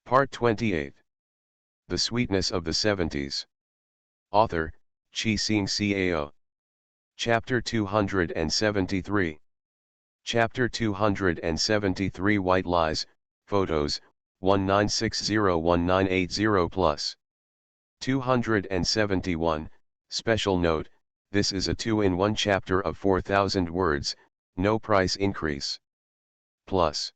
Part 28. The Sweetness of the Seventies. Author, Chi-Sing Cao. Chapter 273. Chapter 273 White Lies, Photos, 19601980 plus. 271, Special Note, this is a 2-in-1 chapter of 4,000 words, no price increase. Plus.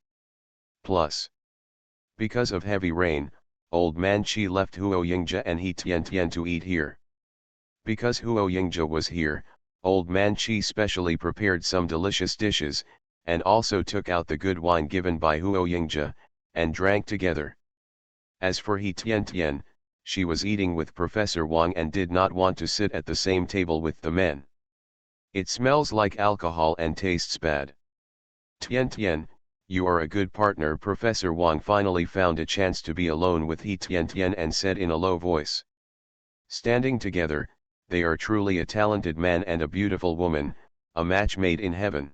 Because of heavy rain, Old Man Chi left Huo Yingja and He Tian Tian to eat here. Because Huo Yingja was here, Old Man Chi specially prepared some delicious dishes, and also took out the good wine given by Huo Yingja, and drank together. As for He Tian Tian, she was eating with Professor Wang and did not want to sit at the same table with the men. It smells like alcohol and tastes bad. Tian Tian, you are a good partner. Professor Wang finally found a chance to be alone with He Tian Tian and said in a low voice. Standing together, they are truly a talented man and a beautiful woman, a match made in heaven.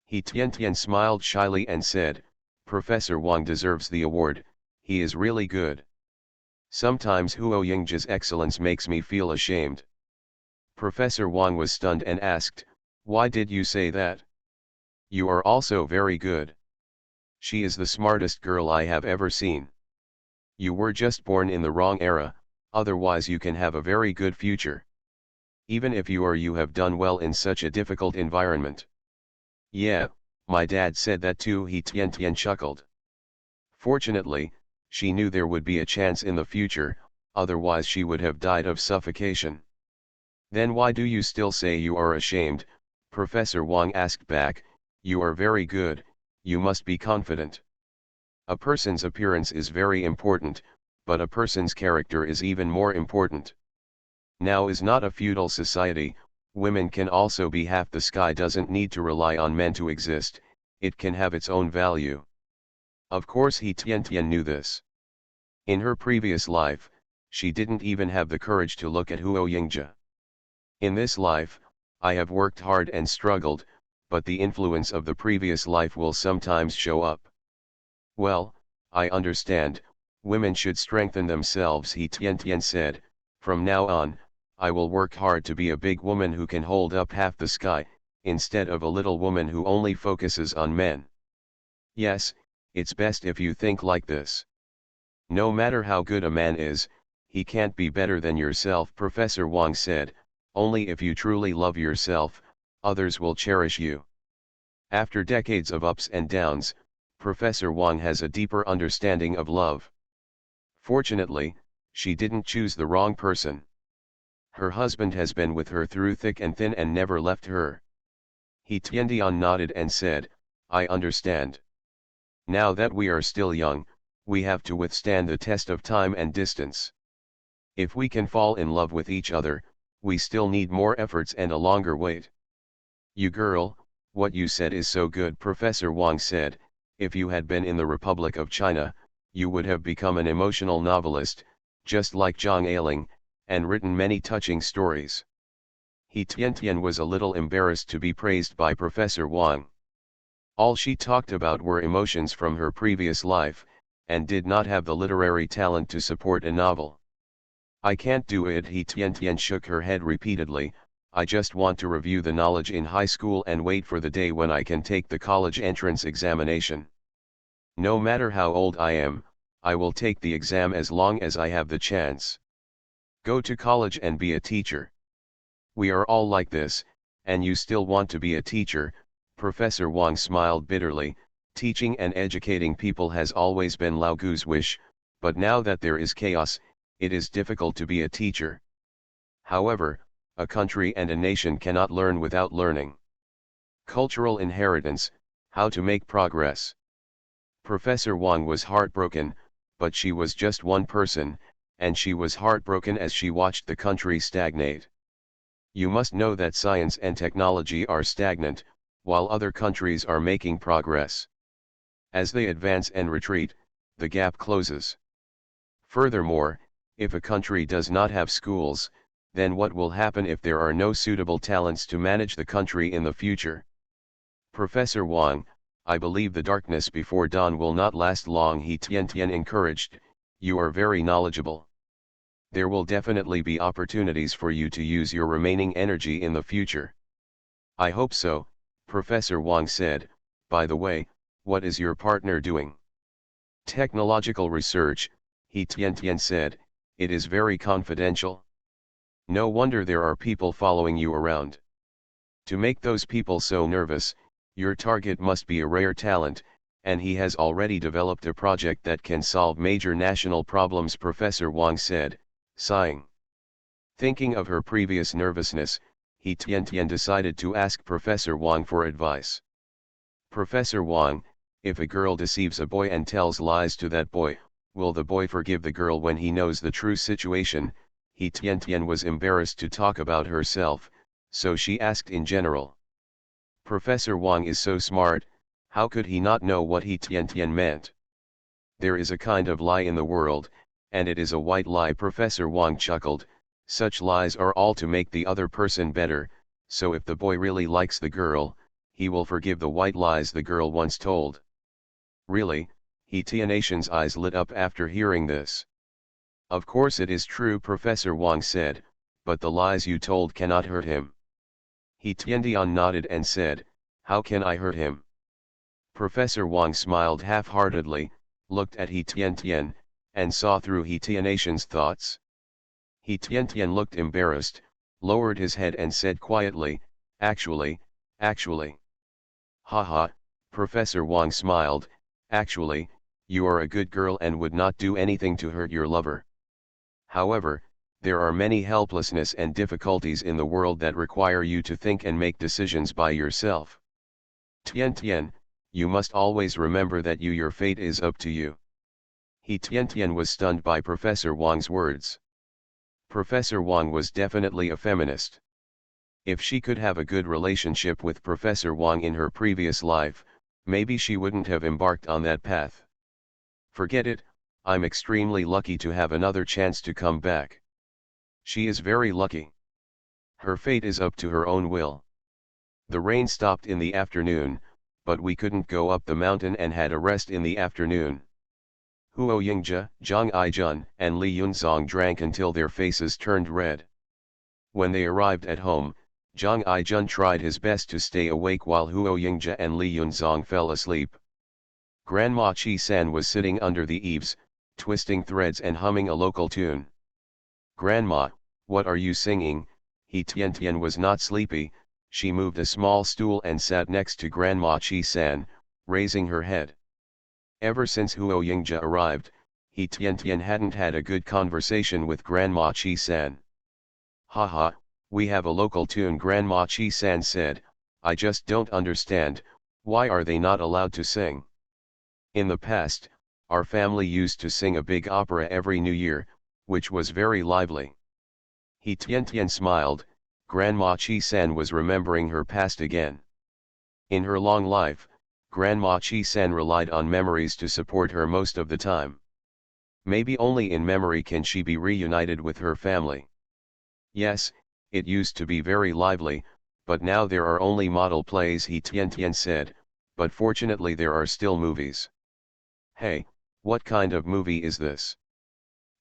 He Tian Tian smiled shyly and said, Professor Wang deserves the award, he is really good. Sometimes Huo Yingja's excellence makes me feel ashamed. Professor Wang was stunned and asked, why did you say that? You are also very good. She is the smartest girl I have ever seen. You were just born in the wrong era, otherwise you can have a very good future. Even if you have done well in such a difficult environment. Yeah, my dad said that too. He Tian Tian chuckled. Fortunately, she knew there would be a chance in the future, otherwise she would have died of suffocation. Then why do you still say you are ashamed? Professor Wang asked back, you are very good. You must be confident. A person's appearance is very important, but a person's character is even more important. Now is not a feudal society, women can also be half. The sky doesn't need to rely on men to exist, it can have its own value. Of course He Tian Tian knew this. In her previous life, she didn't even have the courage to look at Huo Yingja. In this life, I have worked hard and struggled, but the influence of the previous life will sometimes show up. Well, I understand, women should strengthen themselves. He Tian Tian said, from now on, I will work hard to be a big woman who can hold up half the sky, instead of a little woman who only focuses on men. Yes, it's best if you think like this. No matter how good a man is, he can't be better than yourself. Professor Wang said, only if you truly love yourself, others will cherish you. After decades of ups and downs, Professor Wang has a deeper understanding of love. Fortunately, she didn't choose the wrong person. Her husband has been with her through thick and thin and never left her. He Tian Tian nodded and said, I understand. Now that we are still young, we have to withstand the test of time and distance. If we can fall in love with each other, we still need more efforts and a longer wait. You girl, what you said is so good. Professor Wang said, if you had been in the Republic of China, you would have become an emotional novelist, just like Zhang Ailing, and written many touching stories. He Tian Tian was a little embarrassed to be praised by Professor Wang. All she talked about were emotions from her previous life, and did not have the literary talent to support a novel. I can't do it. He Tian Tian shook her head repeatedly, I just want to review the knowledge in high school and wait for the day when I can take the college entrance examination. No matter how old I am, I will take the exam as long as I have the chance. Go to college and be a teacher. We are all like this, and you still want to be a teacher. Professor Wang smiled bitterly. Teaching and educating people has always been Lao Gu's wish, but now that there is chaos, it is difficult to be a teacher. However, a country and a nation cannot learn without learning. Cultural inheritance, how to make progress. Professor Wang was heartbroken, but she was just one person, and she was heartbroken as she watched the country stagnate. You must know that science and technology are stagnant, while other countries are making progress. As they advance and retreat, the gap closes. Furthermore, if a country does not have schools, then what will happen if there are no suitable talents to manage the country in the future? Professor Wang, I believe the darkness before dawn will not last long. He Tian Tian encouraged, you are very knowledgeable. There will definitely be opportunities for you to use your remaining energy in the future. I hope so, Professor Wang said. By the way, what is your partner doing? Technological research, He Tian Tian said. It is very confidential. No wonder there are people following you around. To make those people so nervous, your target must be a rare talent, and he has already developed a project that can solve major national problems, Professor Wang said, sighing. Thinking of her previous nervousness, He Tian Tian decided to ask Professor Wang for advice. Professor Wang, if a girl deceives a boy and tells lies to that boy, will the boy forgive the girl when he knows the true situation? He Tian Tian was embarrassed to talk about herself, so she asked in general. Professor Wang is so smart, how could he not know what He Tian Tian meant? There is a kind of lie in the world, and it is a white lie. Professor Wang chuckled. Such lies are all to make the other person better, so if the boy really likes the girl, he will forgive the white lies the girl once told. Really? He Tianation's eyes lit up after hearing this. Of course it is true, Professor Wang said, but the lies you told cannot hurt him. He Tiandian nodded and said, how can I hurt him? Professor Wang smiled half-heartedly, looked at He Tian Tian, and saw through He Tianation's thoughts. He Tian Tian looked embarrassed, lowered his head and said quietly, actually. Haha, Professor Wang smiled, actually, you are a good girl and would not do anything to hurt your lover. However, there are many helplessness and difficulties in the world that require you to think and make decisions by yourself. Tian Tian, you must always remember that your fate is up to you. He Tian Tian was stunned by Professor Wang's words. Professor Wang was definitely a feminist. If she could have a good relationship with Professor Wang in her previous life, maybe she wouldn't have embarked on that path. Forget it, I'm extremely lucky to have another chance to come back. She is very lucky. Her fate is up to her own will. The rain stopped in the afternoon, but we couldn't go up the mountain and had a rest in the afternoon. Huo Yingzhe, Zhang Aijun, and Li Yunzong drank until their faces turned red. When they arrived at home, Zhang Aijun tried his best to stay awake while Huo Yingzhe and Li Yunzong fell asleep. Grandma Chi-san was sitting under the eaves, twisting threads and humming a local tune. Grandma, what are you singing? He Tian Tian was not sleepy. She moved a small stool and sat next to Grandma Chi-san, raising her head. Ever since Huo Yingzhe arrived, He Tian Tian hadn't had a good conversation with Grandma Chi-san. Haha, we have a local tune, Grandma Chi-san said. I just don't understand, why are they not allowed to sing? In the past, our family used to sing a big opera every New Year, which was very lively. He Tian Tian smiled. Grandma Chi-san was remembering her past again. In her long life, Grandma Chi-san relied on memories to support her most of the time. Maybe only in memory can she be reunited with her family. Yes, it used to be very lively, but now there are only model plays, He Tian Tian said, but fortunately there are still movies. Hey, what kind of movie is this?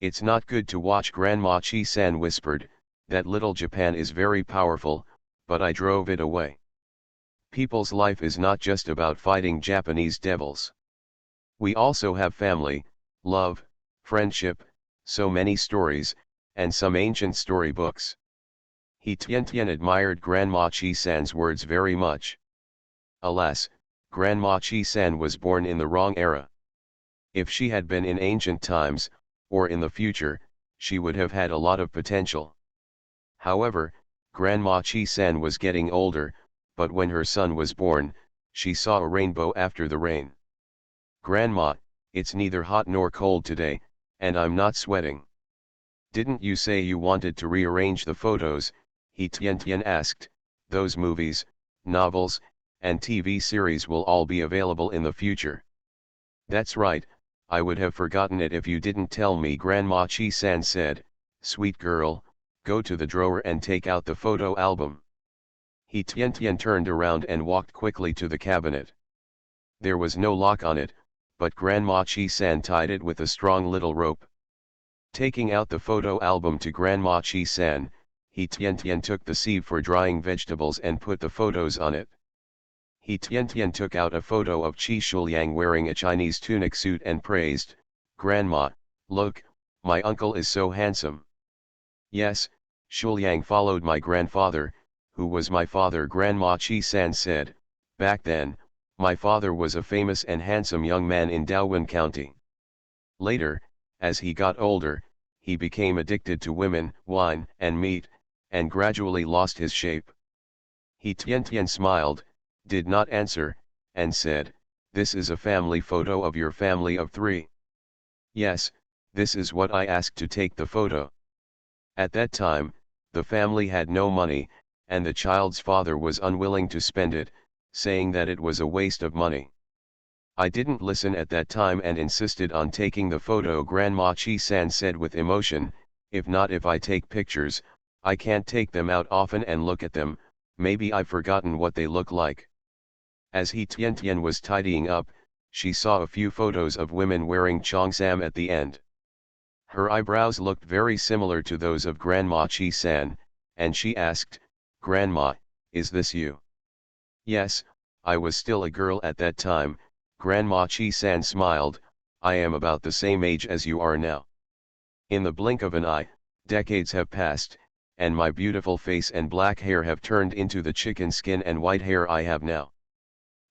It's not good to watch, Grandma Chi-san whispered. That little Japan is very powerful, but I drove it away. People's life is not just about fighting Japanese devils. We also have family, love, friendship, so many stories, and some ancient storybooks. He Tian Tian admired Grandma Chi-san's words very much. Alas, Grandma Chi-san was born in the wrong era. If she had been in ancient times, or in the future, she would have had a lot of potential. However, Grandma Chi-san was getting older, but when her son was born, she saw a rainbow after the rain. Grandma, it's neither hot nor cold today, and I'm not sweating. Didn't you say you wanted to rearrange the photos? He Tian Tian asked. Those movies, novels, and TV series will all be available in the future. That's right, I would have forgotten it if you didn't tell me, Grandma Chi-san said. Sweet girl, go to the drawer and take out the photo album. He Tian Tian turned around and walked quickly to the cabinet. There was no lock on it, but Grandma Chi-san tied it with a strong little rope. Taking out the photo album to Grandma Chi-san, he Tian took the sieve for drying vegetables and put the photos on it. He Tian took out a photo of Chi Shuliang wearing a Chinese tunic suit and praised, "Grandma, look, my uncle is so handsome." "Yes, Shuliang followed my grandfather, who was my father," Grandma Chi-san said. "Back then, my father was a famous and handsome young man in Daowen County. Later, as he got older, he became addicted to women, wine, and meat, and gradually lost his shape." He Tian smiled, did not answer, and said, "This is a family photo of your family of 3. "Yes, this is what I asked to take the photo. At that time, the family had no money, and the child's father was unwilling to spend it, saying that it was a waste of money. I didn't listen at that time and insisted on taking the photo," Grandma Chi-san said with emotion. If I take pictures, I can't take them out often and look at them, maybe I've forgotten what they look like." As he Tian was tidying up, she saw a few photos of women wearing cheongsam at the end. Her eyebrows looked very similar to those of Grandma Chi-san, and she asked, "Grandma, is this you?" "Yes, I was still a girl at that time," Grandma Chi-san smiled. "I am about the same age as you are now. In the blink of an eye, decades have passed, and my beautiful face and black hair have turned into the chicken skin and white hair I have now."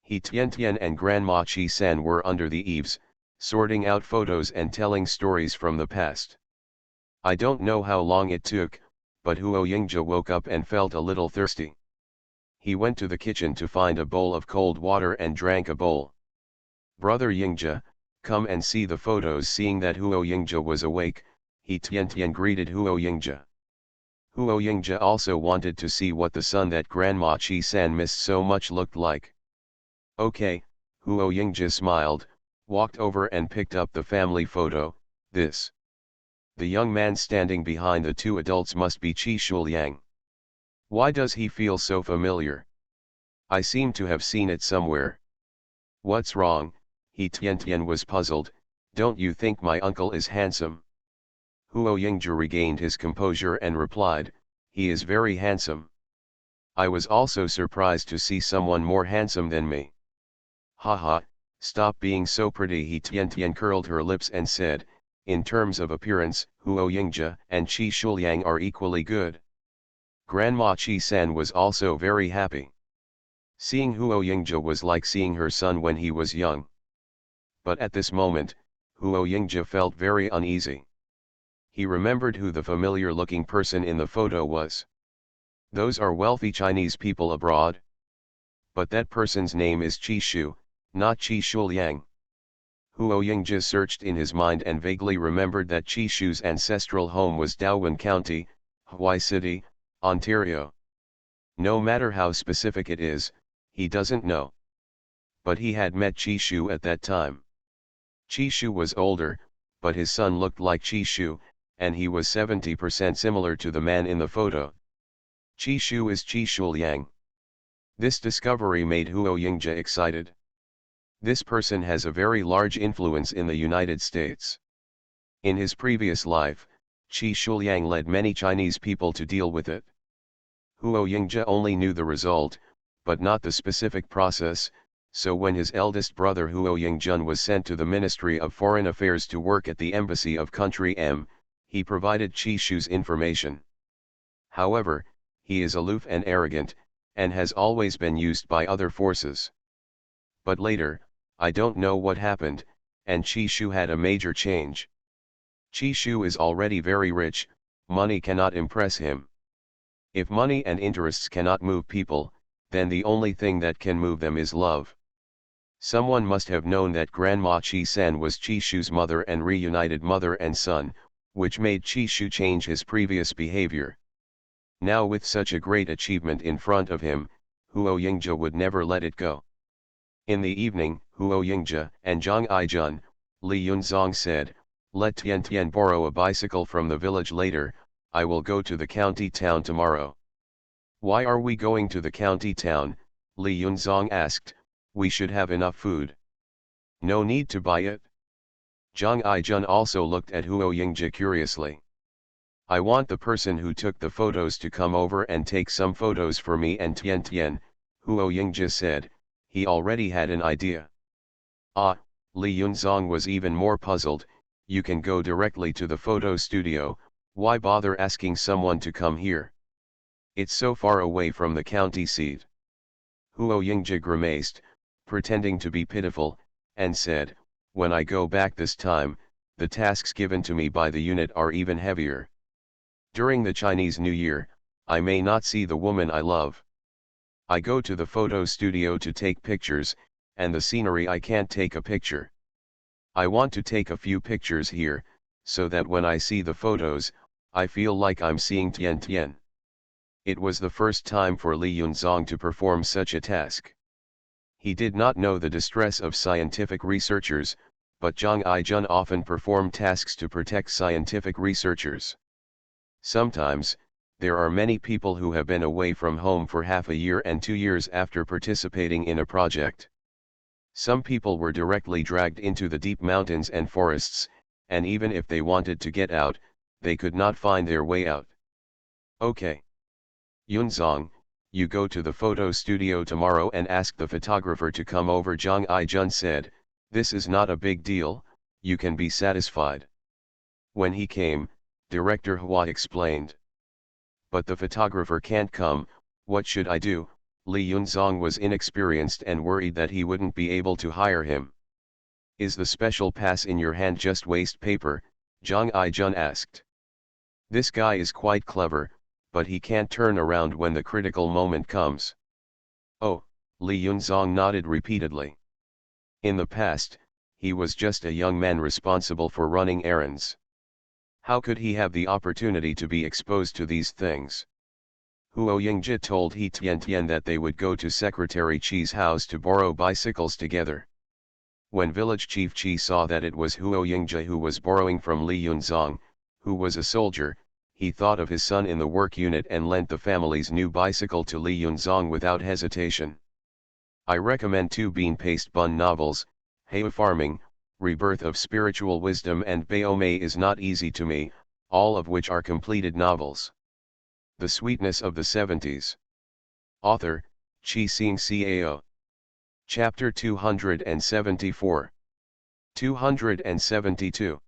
He Tian and Grandma Chi-san were under the eaves, sorting out photos and telling stories from the past. I don't know how long it took, but Huo Yingja woke up and felt a little thirsty. He went to the kitchen to find a bowl of cold water and drank a bowl. "Brother Yingja, come and see the photos." Seeing that Huo Yingja was awake, he Tian greeted Huo Yingja. Huo Yingja also wanted to see what the son that Grandma Chi-san missed so much looked like. "Okay," Huo Yingja smiled, walked over and picked up the family photo. "This. The young man standing behind the 2 adults must be Chi Shuliang. Why does he feel so familiar? I seem to have seen it somewhere. What's wrong?" He Tian was puzzled. "Don't you think my uncle is handsome?" Huo Yingja regained his composure and replied, "He is very handsome. I was also surprised to see someone more handsome than me." "Haha, stop being so pretty." He Tian curled her lips and said, "In terms of appearance, Huo Yingja and Chi Shuliang are equally good." Grandma Chi-san was also very happy. Seeing Huo Yingja was like seeing her son when he was young. But at this moment, Huo Yingja felt very uneasy. He remembered who the familiar-looking person in the photo was. Those are wealthy Chinese people abroad. But that person's name is Chi Shu, not Chi Shuliang. Huo Yingja searched in his mind and vaguely remembered that Chi Shu's ancestral home was Daowen County, Hawaii City, Ontario. No matter how specific it is, he doesn't know. But he had met Chi Shu at that time. Chi Shu was older, but his son looked like Chi Shu, and he was 70% similar to the man in the photo. Chi Shu is Chi Shuliang. This discovery made Huo Yingja excited. This person has a very large influence in the United States. In his previous life, Chi Shuliang led many Chinese people to deal with it. Huo Yingja only knew the result, but not the specific process, so when his eldest brother Huo Yingjun was sent to the Ministry of Foreign Affairs to work at the Embassy of Country M, he provided Chi Shu's information. However, he is aloof and arrogant, and has always been used by other forces. But later, I don't know what happened, and Chi Shu had a major change. Chi Shu is already very rich, money cannot impress him. If money and interests cannot move people, then the only thing that can move them is love. Someone must have known that Grandma Chi-san was Chi Shu's mother and reunited mother and son, which made Chi Shu change his previous behavior. Now with such a great achievement in front of him, Huo Yingja would never let it go. In the evening, Huo Yingja and Zhang Aijun, Li Yunzong said, "Let Tian borrow a bicycle from the village later, I will go to the county town tomorrow." "Why are we going to the county town?" Li Yunzong asked. "We should have enough food." No need to buy it. Zhang Aijun also looked at Huo Yingzhi curiously. I want the person who took the photos to come over and take some photos for me and Tian Tian, Huo Yingzhi said. He already had an idea. Ah, Li Yunzong was even more puzzled. You can go directly to the photo studio, why bother asking someone to come here? It's so far away from the county seat. Huo Yingzhi grimaced, pretending to be pitiful, and said, when I go back this time, the tasks given to me by the unit are even heavier. During the Chinese New Year, I may not see the woman I love. I go to the photo studio to take pictures, and the scenery I can't take a picture. I want to take a few pictures here, so that when I see the photos, I feel like I'm seeing Tian Tian. It was the first time for Li Yunzong to perform such a task. He did not know the distress of scientific researchers, but Zhang Aijun often performed tasks to protect scientific researchers. Sometimes, there are many people who have been away from home for half a year and 2 years after participating in a project. Some people were directly dragged into the deep mountains and forests, and even if they wanted to get out, they could not find their way out. Okay. Yunzong, you go to the photo studio tomorrow and ask the photographer to come over, Zhang Aijun said. This is not a big deal, you can be satisfied. When he came, Director Hua explained. But the photographer can't come, what should I do? Li Yunzong was inexperienced and worried that he wouldn't be able to hire him. Is the special pass in your hand just waste paper? Zhang Aijun asked. This guy is quite clever, but he can't turn around when the critical moment comes. Oh, Li Yunzong nodded repeatedly. In the past, he was just a young man responsible for running errands. How could he have the opportunity to be exposed to these things? Huo Yingzhi told He Tian Tian that they would go to Secretary Qi's house to borrow bicycles together. When village chief Qi saw that it was Huo Yingzhi who was borrowing from Li Yunzong, who was a soldier, he thought of his son in the work unit and lent the family's new bicycle to Li Yunzong without hesitation. I recommend 2 bean paste bun novels, Hei Farming, Rebirth of Spiritual Wisdom and Baomei is Not Easy to Me, all of which are completed novels. The Sweetness of the Seventies. Author, Qi Xing Cao. Chapter 274. 272.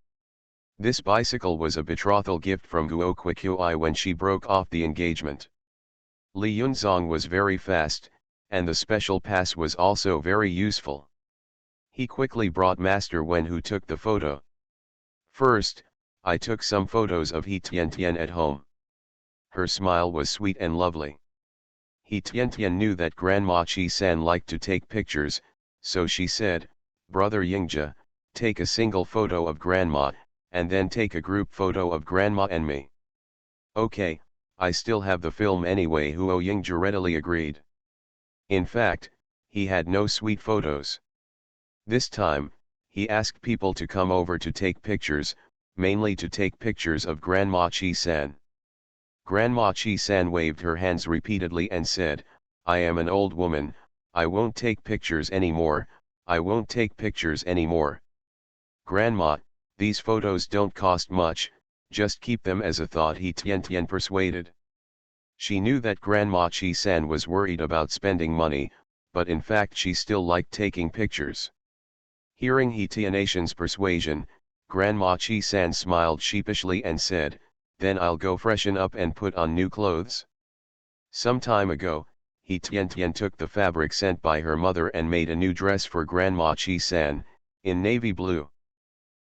This bicycle was a betrothal gift from Guo Qiqui when she broke off the engagement. Li Yunzong was very fast, and the special pass was also very useful. He quickly brought Master Wen, who took the photo. First, I took some photos of He Tian Tian at home. Her smile was sweet and lovely. He Tian Tian knew that Grandma Qi-san liked to take pictures, so she said, Brother Yingzhi, take a single photo of Grandma, and then take a group photo of Grandma and me. Okay, I still have the film anyway, Huo Yingzhi readily agreed. In fact, he had no sweet photos. This time, he asked people to come over to take pictures, mainly to take pictures of Grandma Qi-san. Grandma Qi-san waved her hands repeatedly and said, I am an old woman, I won't take pictures anymore, I won't take pictures anymore. Grandma, these photos don't cost much, just keep them as a thought, He Tian Tian persuaded. She knew that Grandma Qi-san was worried about spending money, but in fact she still liked taking pictures. Hearing He Tian's persuasion, Grandma Qi-san smiled sheepishly and said, then I'll go freshen up and put on new clothes. Some time ago, He Tian took the fabric sent by her mother and made a new dress for Grandma Qi-san, in navy blue.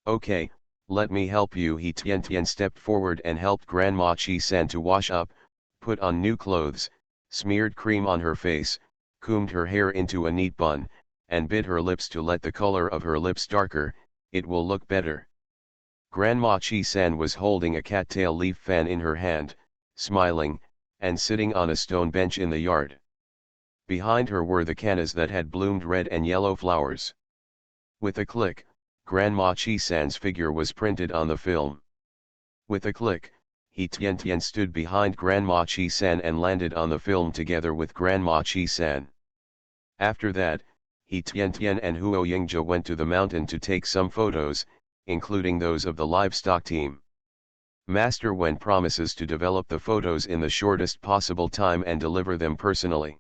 Okay, let me help you. He Tian stepped forward and helped Grandma Qi-san to wash up, put on new clothes, smeared cream on her face, combed her hair into a neat bun, and bit her lips to let the color of her lips darker, it will look better. Grandma Qi-san was holding a cattail leaf fan in her hand, smiling, and sitting on a stone bench in the yard. Behind her were the cannas that had bloomed red and yellow flowers. With a click, Grandma Qi-san's figure was printed on the film. With a click, He Tian stood behind Grandma Qi-san and landed on the film together with Grandma Qi-san. After that, He Tian Tian and Huo Yingzhe went to the mountain to take some photos, including those of the livestock team. Master Wen promises to develop the photos in the shortest possible time and deliver them personally.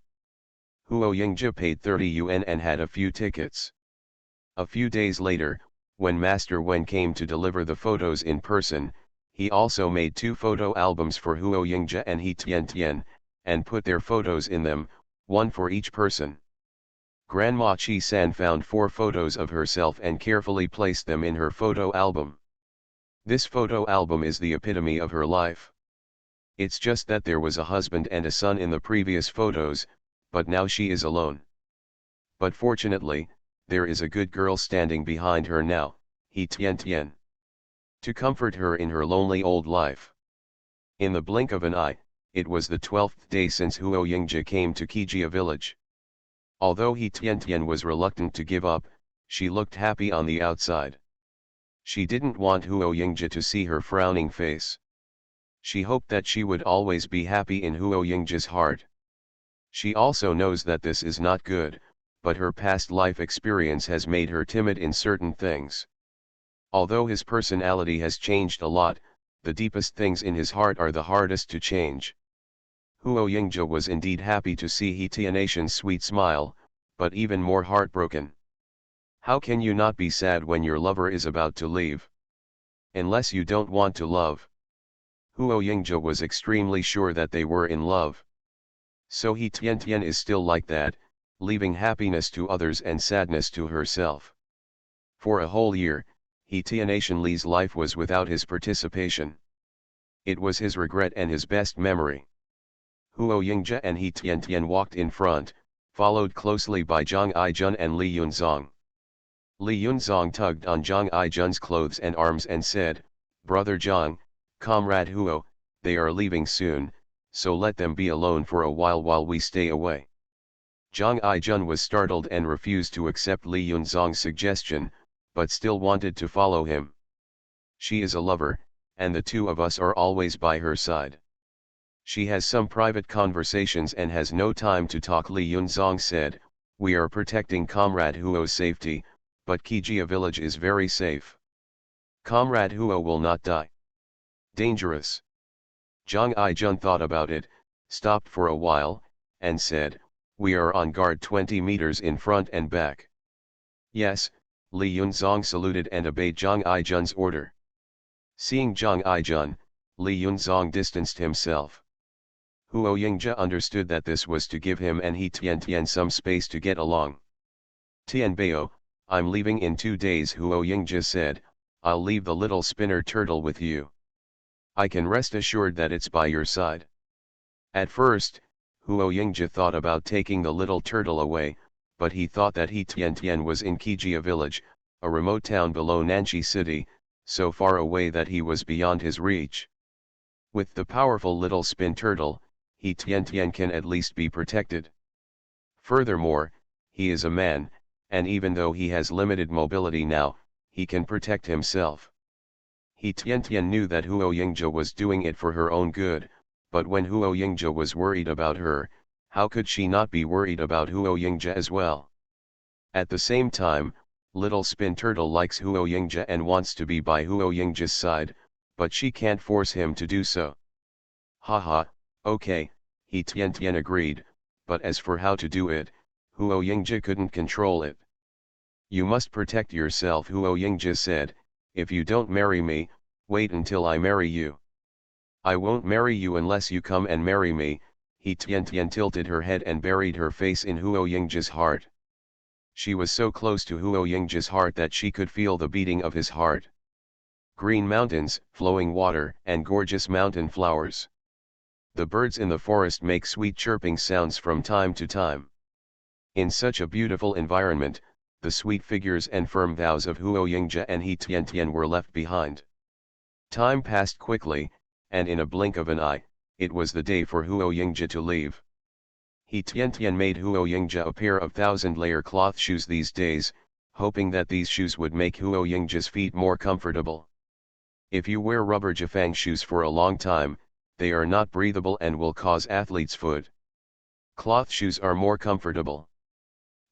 Huo Yingzhe paid 30 yuan and had a few tickets. A few days later, when Master Wen came to deliver the photos in person, he also made 2 photo albums for Huo Yingzhe and He Tian Tian, and put their photos in them, one for each person. Grandma Chi San found 4 photos of herself and carefully placed them in her photo album. This photo album is the epitome of her life. It's just that there was a husband and a son in the previous photos, but now she is alone. But fortunately, there is a good girl standing behind her now, He Tian Tian, to comfort her in her lonely old life. In the blink of an eye, it was the 12th day since Huo Yingzhe came to Kijia village. Although He Tian Tian was reluctant to give up, she looked happy on the outside. She didn't want Huo Yingzhe to see her frowning face. She hoped that she would always be happy in Huo Yingzhe's heart. She also knows that this is not good, but her past life experience has made her timid in certain things. Although his personality has changed a lot, the deepest things in his heart are the hardest to change. Huo Yingzhe was indeed happy to see He Tian's sweet smile, but even more heartbroken. How can you not be sad when your lover is about to leave? Unless you don't want to love. Huo Yingzhe was extremely sure that they were in love. So He Tian Tian is still like that, leaving happiness to others and sadness to herself. For a whole year, He Tian Li's life was without his participation. It was his regret and his best memory. Huo Yingzhe and He Tian Tian walked in front, followed closely by Zhang Aijun and Li Yunzong. Li Yunzong tugged on Zhang Aijun's clothes and arms and said, "Brother Zhang, Comrade Huo, they are leaving soon, so let them be alone for a while we stay away." Zhang Aijun was startled and refused to accept Li Yunzong's suggestion, but still wanted to follow him. She is a lover, and the 2 of us are always by her side. She has some private conversations and has no time to talk. Li Yunzong said, "We are protecting Comrade Huo's safety, but Kijia village is very safe. Comrade Huo will not die. Dangerous." Zhang Aijun thought about it, stopped for a while, and said, "We are on guard 20 meters in front and back." "Yes," Li Yunzong saluted and obeyed Zhang Aijun's order. Seeing Zhang Aijun, Li Yunzong distanced himself. Huo Yingzhe understood that this was to give him and He Tian Tian some space to get along. "Tianbao, I'm leaving in 2 days," Huo Yingzhe said. "I'll leave the little spinner turtle with you. I can rest assured that it's by your side." At first, Huo Yingzhe thought about taking the little turtle away, but he thought that He Tian Tian was in Kijia village, a remote town below Nanxi city, so far away that he was beyond his reach. With the powerful little spin turtle, He Tian Tian can at least be protected. Furthermore, he is a man, and even though he has limited mobility now, he can protect himself. He Tian Tian knew that Huo Yingzhe was doing it for her own good, but when Huo Yingzhe was worried about her, how could she not be worried about Huo Yingzhe as well? At the same time, little spin turtle likes Huo Yingzhe and wants to be by Huo Yingzhe's side, but she can't force him to do so. Haha, okay, He Tian Tian agreed, but as for how to do it, Huo Yingzhe couldn't control it. "You must protect yourself," Huo Yingzhe said. "If you don't marry me, wait until I marry you." "I won't marry you unless you come and marry me." He Tian Tian tilted her head and buried her face in Huo Yingzhe's heart. She was so close to Huo Yingzhe's heart that she could feel the beating of his heart. Green mountains, flowing water, and gorgeous mountain flowers. The birds in the forest make sweet chirping sounds from time to time. In such a beautiful environment, the sweet figures and firm vows of Huo Yingzhe and He Tian Tian were left behind. Time passed quickly, and in a blink of an eye, it was the day for Huo Yingzhe to leave. He Tian Tian made Huo Yingzhe a pair of 1,000-layer cloth shoes these days, hoping that these shoes would make Huo Yingzhe's feet more comfortable. If you wear rubber Jafang shoes for a long time, they are not breathable and will cause athlete's foot. Cloth shoes are more comfortable.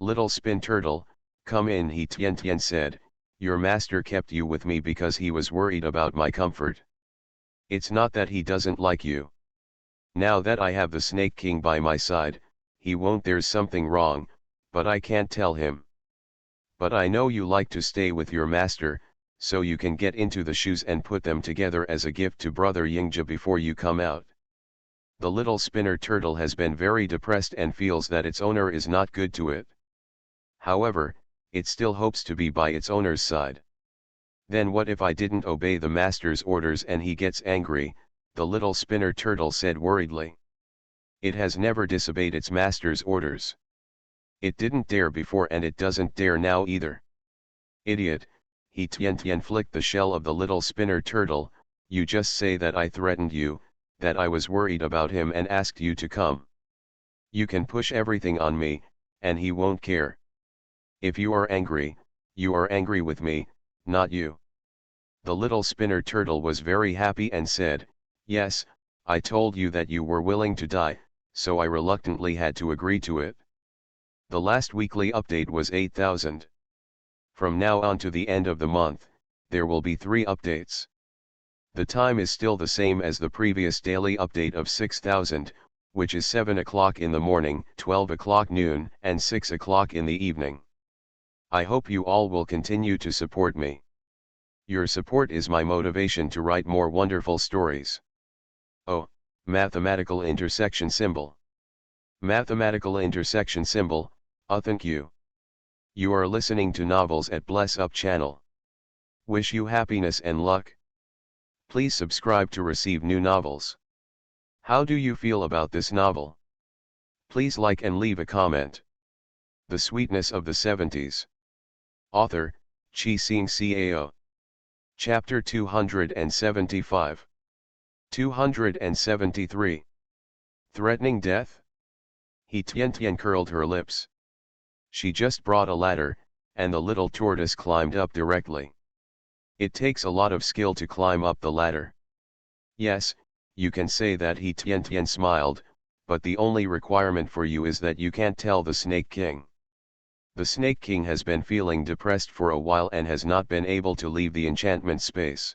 Little spin turtle, come in, he Tian Tian said, your master kept you with me because he was worried about my comfort. It's not that he doesn't like you. Now that I have the Snake King by my side, he won't, there's something wrong, but I can't tell him. But I know you like to stay with your master, so you can get into the shoes and put them together as a gift to brother Yingja before you come out. The little spinner turtle has been very depressed and feels that its owner is not good to it. However, it still hopes to be by its owner's side. Then what if I didn't obey the master's orders and he gets angry, the little spinner turtle said worriedly. It has never disobeyed its master's orders. It didn't dare before and it doesn't dare now either. Idiot, he Tian Tian flicked the shell of the little spinner turtle, you just say that I threatened you, that I was worried about him and asked you to come. You can push everything on me, and he won't care. If you are angry with me, not you. The little spinner turtle was very happy and said, yes, I told you that you were willing to die, so I reluctantly had to agree to it. The last weekly update was 8,000. From now on to the end of the month, there will be 3 updates. The time is still the same as the previous daily update of 6,000, which is 7 o'clock in the morning, 12 o'clock noon, and 6 o'clock in the evening. I hope you all will continue to support me. Your support is my motivation to write more wonderful stories. Oh, mathematical intersection symbol. Mathematical intersection symbol, thank you. You are listening to Novels at Bless Up channel. Wish you happiness and luck. Please subscribe to receive new novels. How do you feel about this novel? Please like and leave a comment. The Sweetness of the Seventies. Author, Chi Sing Cao. Chapter 275. 273. Threatening death? He Tian Tian curled her lips. She just brought a ladder, and the little tortoise climbed up directly. It takes a lot of skill to climb up the ladder. Yes, you can say that, he Tian Tian smiled, but the only requirement for you is that you can't tell the Snake King. The Snake King has been feeling depressed for a while and has not been able to leave the enchantment space.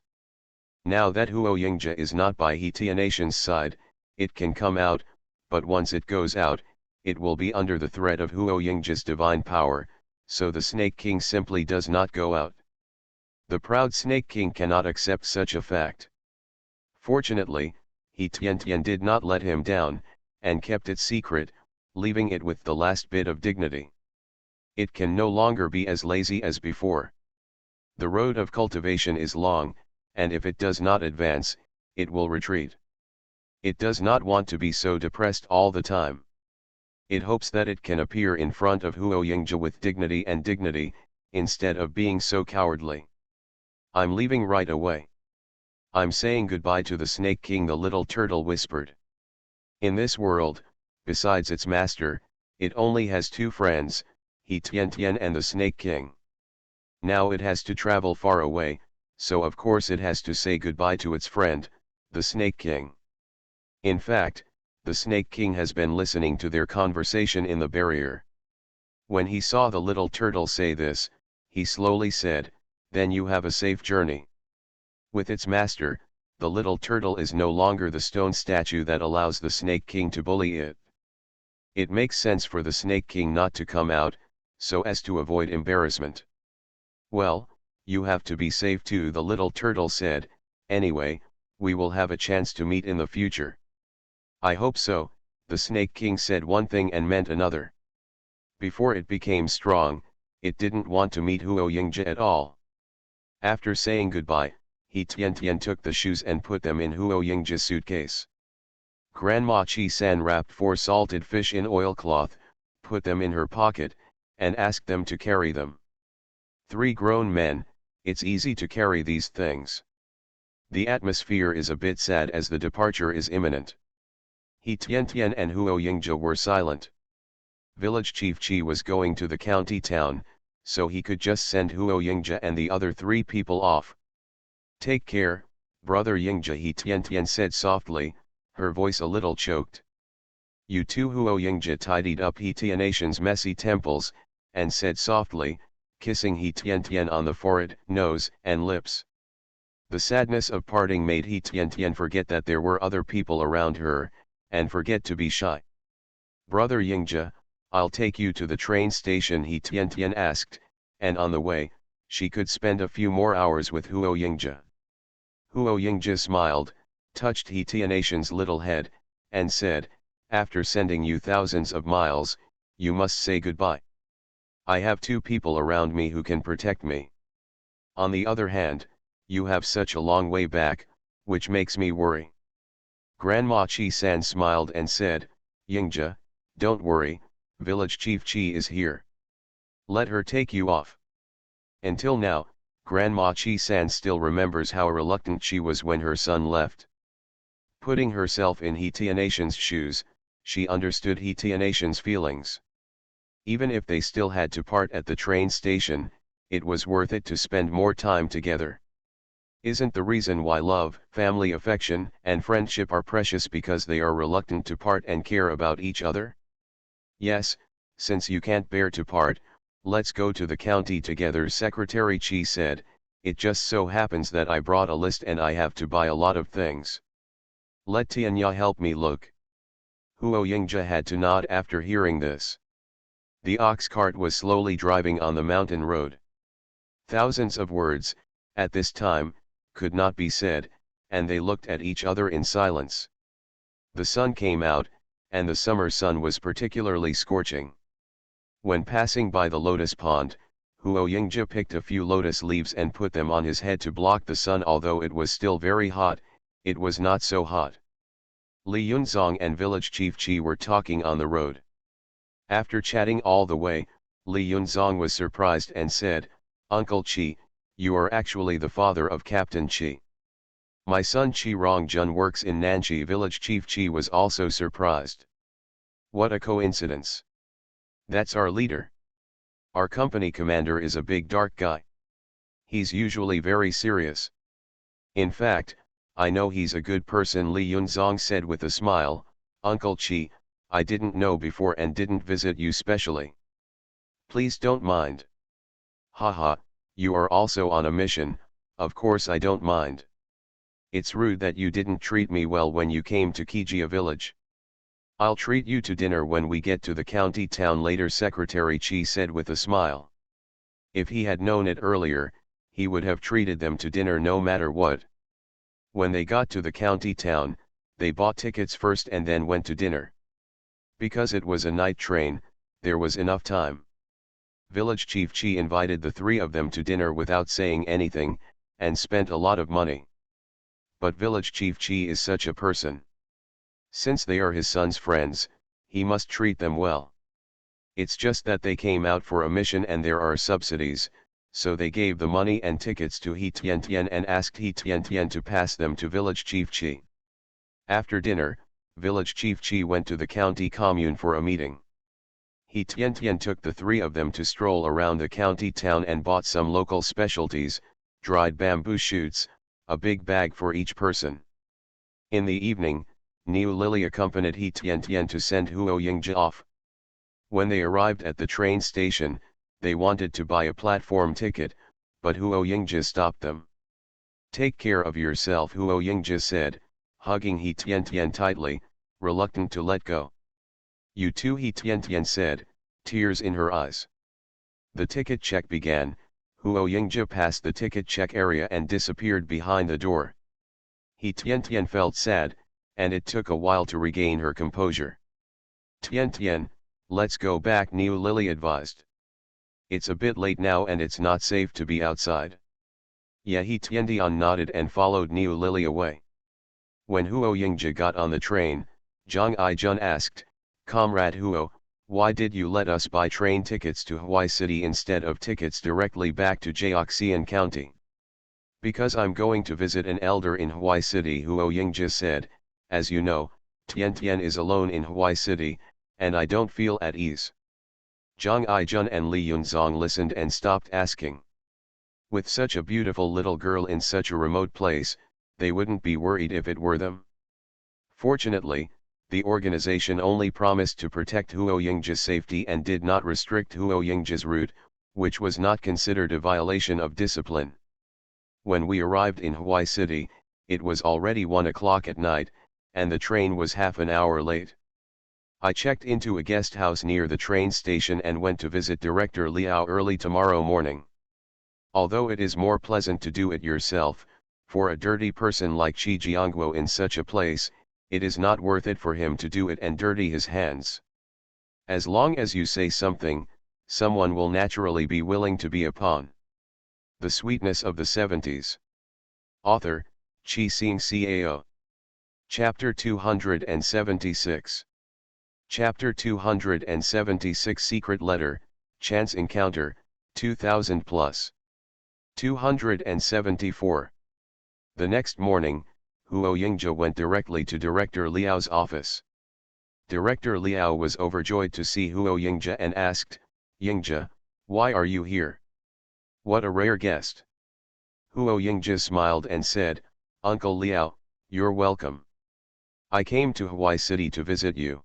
Now that Huo Yingja is not by He Tianation's side, it can come out, but once it goes out, it will be under the threat of Huo Yingja's divine power, so the Snake King simply does not go out. The proud Snake King cannot accept such a fact. Fortunately, He Tian Tian did not let him down, and kept it secret, leaving it with the last bit of dignity. It can no longer be as lazy as before. The road of cultivation is long, and if it does not advance, it will retreat. It does not want to be so depressed all the time. It hopes that it can appear in front of Huo Yingja with dignity, instead of being so cowardly. I'm leaving right away. I'm saying goodbye to the Snake King, the little turtle whispered. In this world, besides its master, it only has 2 friends, He Tian Tian and the Snake King. Now it has to travel far away, so of course it has to say goodbye to its friend, the Snake King. In fact, the Snake King has been listening to their conversation in the barrier. When he saw the little turtle say this, he slowly said, then you have a safe journey. With its master, the little turtle is no longer the stone statue that allows the Snake King to bully it. It makes sense for the Snake King not to come out, so as to avoid embarrassment. Well, you have to be safe too, the little turtle said, anyway, we will have a chance to meet in the future. I hope so, the Snake King said one thing and meant another. Before it became strong, it didn't want to meet Huo Yingja at all. After saying goodbye, He Tian Tian took the shoes and put them in Huo Yingja's suitcase. Grandma Chi-san wrapped 4 salted fish in oilcloth, put them in her pocket, and asked them to carry them. 3 grown men, it's easy to carry these things. The atmosphere is a bit sad as the departure is imminent. He Tian Tian and Huo Yingja were silent. Village Chief Chi was going to the county town, so he could just send Huo Yingja and the other 3 people off. Take care, brother Yingja, He Tian Tian said softly, her voice a little choked. You too, Huo Yingja tidied up He Tianation's messy temples, and said softly, kissing He Tian Tian on the forehead, nose, and lips. The sadness of parting made He Tian Tian forget that there were other people around her, and forget to be shy. "Brother Yingzhe, I'll take you to the train station," He Tian Tian asked, and on the way, she could spend a few more hours with Huo Yingzhe. Huo Yingzhe smiled, touched He Tianatian's little head, and said, "After sending you thousands of miles, you must say goodbye. I have two people around me who can protect me. On the other hand, you have such a long way back, which makes me worry." Grandma Chi-san smiled and said, "Yingzhe, don't worry, village chief Chi is here. Let her take you off." Until now, Grandma Chi-san still remembers how reluctant she was when her son left. Putting herself in He Tianatian's shoes, she understood He Tianatian's feelings. Even if they still had to part at the train station, it was worth it to spend more time together. Isn't the reason why love, family affection, and friendship are precious because they are reluctant to part and care about each other? "Yes, since you can't bear to part, let's go to the county together," Secretary Chi said. "It just so happens that I brought a list and I have to buy a lot of things. Let Tianya help me look." Huo Yingzhe had to nod after hearing this. The ox cart was slowly driving on the mountain road. Thousands of words, at this time, could not be said, and they looked at each other in silence. The sun came out, and the summer sun was particularly scorching. When passing by the lotus pond, Huo Yingzhe picked a few lotus leaves and put them on his head to block the sun. Although it was still very hot, it was not so hot. Li Yunzong and village chief Chi were talking on the road. After chatting all the way, Li Yunzong was surprised and said, "Uncle Chi, you are actually the father of Captain Chi. My son Chi Rongjun works in Nanchi." Village chief Chi was also surprised. "What a coincidence. That's our leader. Our company commander is a big dark guy. He's usually very serious. In fact, I know he's a good person," Li Yunzong said with a smile. "Uncle Chi, I didn't know before and didn't visit you specially. Please don't mind." "Haha, you are also on a mission, of course I don't mind. It's rude that you didn't treat me well when you came to Kijia village. I'll treat you to dinner when we get to the county town later," Secretary Chi said with a smile. If he had known it earlier, he would have treated them to dinner no matter what. When they got to the county town, they bought tickets first and then went to dinner. Because it was a night train, there was enough time. Village chief Chi invited the three of them to dinner without saying anything, and spent a lot of money. But village chief Chi is such a person. Since they are his son's friends, he must treat them well. It's just that they came out for a mission and there are subsidies, so they gave the money and tickets to He Tian Tian and asked He Tian Tian to pass them to village chief Chi. After dinner, village chief Chi went to the county commune for a meeting. He Tian Tian took the three of them to stroll around the county town and bought some local specialties, dried bamboo shoots, a big bag for each person. In the evening, Niu Lily accompanied He Tian Tian to send Huo Yingzhe off. When they arrived at the train station, they wanted to buy a platform ticket, but Huo Yingzhe stopped them. "Take care of yourself," Huo Yingzhe said, hugging He Tian Tian tightly, reluctant to let go. "You too," He Tian Tian said, tears in her eyes. The ticket check began. Huo Yingzhe passed the ticket check area and disappeared behind the door. He Tian Tian felt sad, and it took a while to regain her composure. "Tian Tian, let's go back," Niu Lily advised. "It's a bit late now and it's not safe to be outside." "Yeah," He Tian Tian nodded and followed Niu Lily away. When Huo Yingzhe got on the train, Zhang Aijun asked, "Comrade Huo, why did you let us buy train tickets to Hawaii City instead of tickets directly back to Jiaxian County?" "Because I'm going to visit an elder in Hawaii City," Huo Yingzhe said. "As you know, Tian Tian is alone in Hawaii City, and I don't feel at ease." Zhang Aijun and Li Yunzong listened and stopped asking. With such a beautiful little girl in such a remote place, they wouldn't be worried if it were them. Fortunately, The organization only promised to protect Huo Yingji's safety and did not restrict Huo Yingji's route, which was not considered a violation of discipline. When we arrived in Hawaii City, it was already 1 o'clock at night, and the train was half an hour late. I checked into a guest house near the train station and went to visit Director Liao early tomorrow morning. Although it is more pleasant to do it yourself, for a dirty person like Chi Jiangguo in such a place, it is not worth it for him to do it and dirty his hands. As long as you say something, someone will naturally be willing to be a pawn. The Sweetness of the 70s. Author, Chi Sing Cao. Chapter 276. Chapter 276 Secret Letter, Chance Encounter, 2000 plus. 274. The next morning, Huo Yingzhe went directly to Director Liao's office. Director Liao was overjoyed to see Huo Yingzhe and asked, "Yingzhe, why are you here? What a rare guest." Huo Yingzhe smiled and said, "Uncle Liao, you're welcome. I came to Hawaii City to visit you."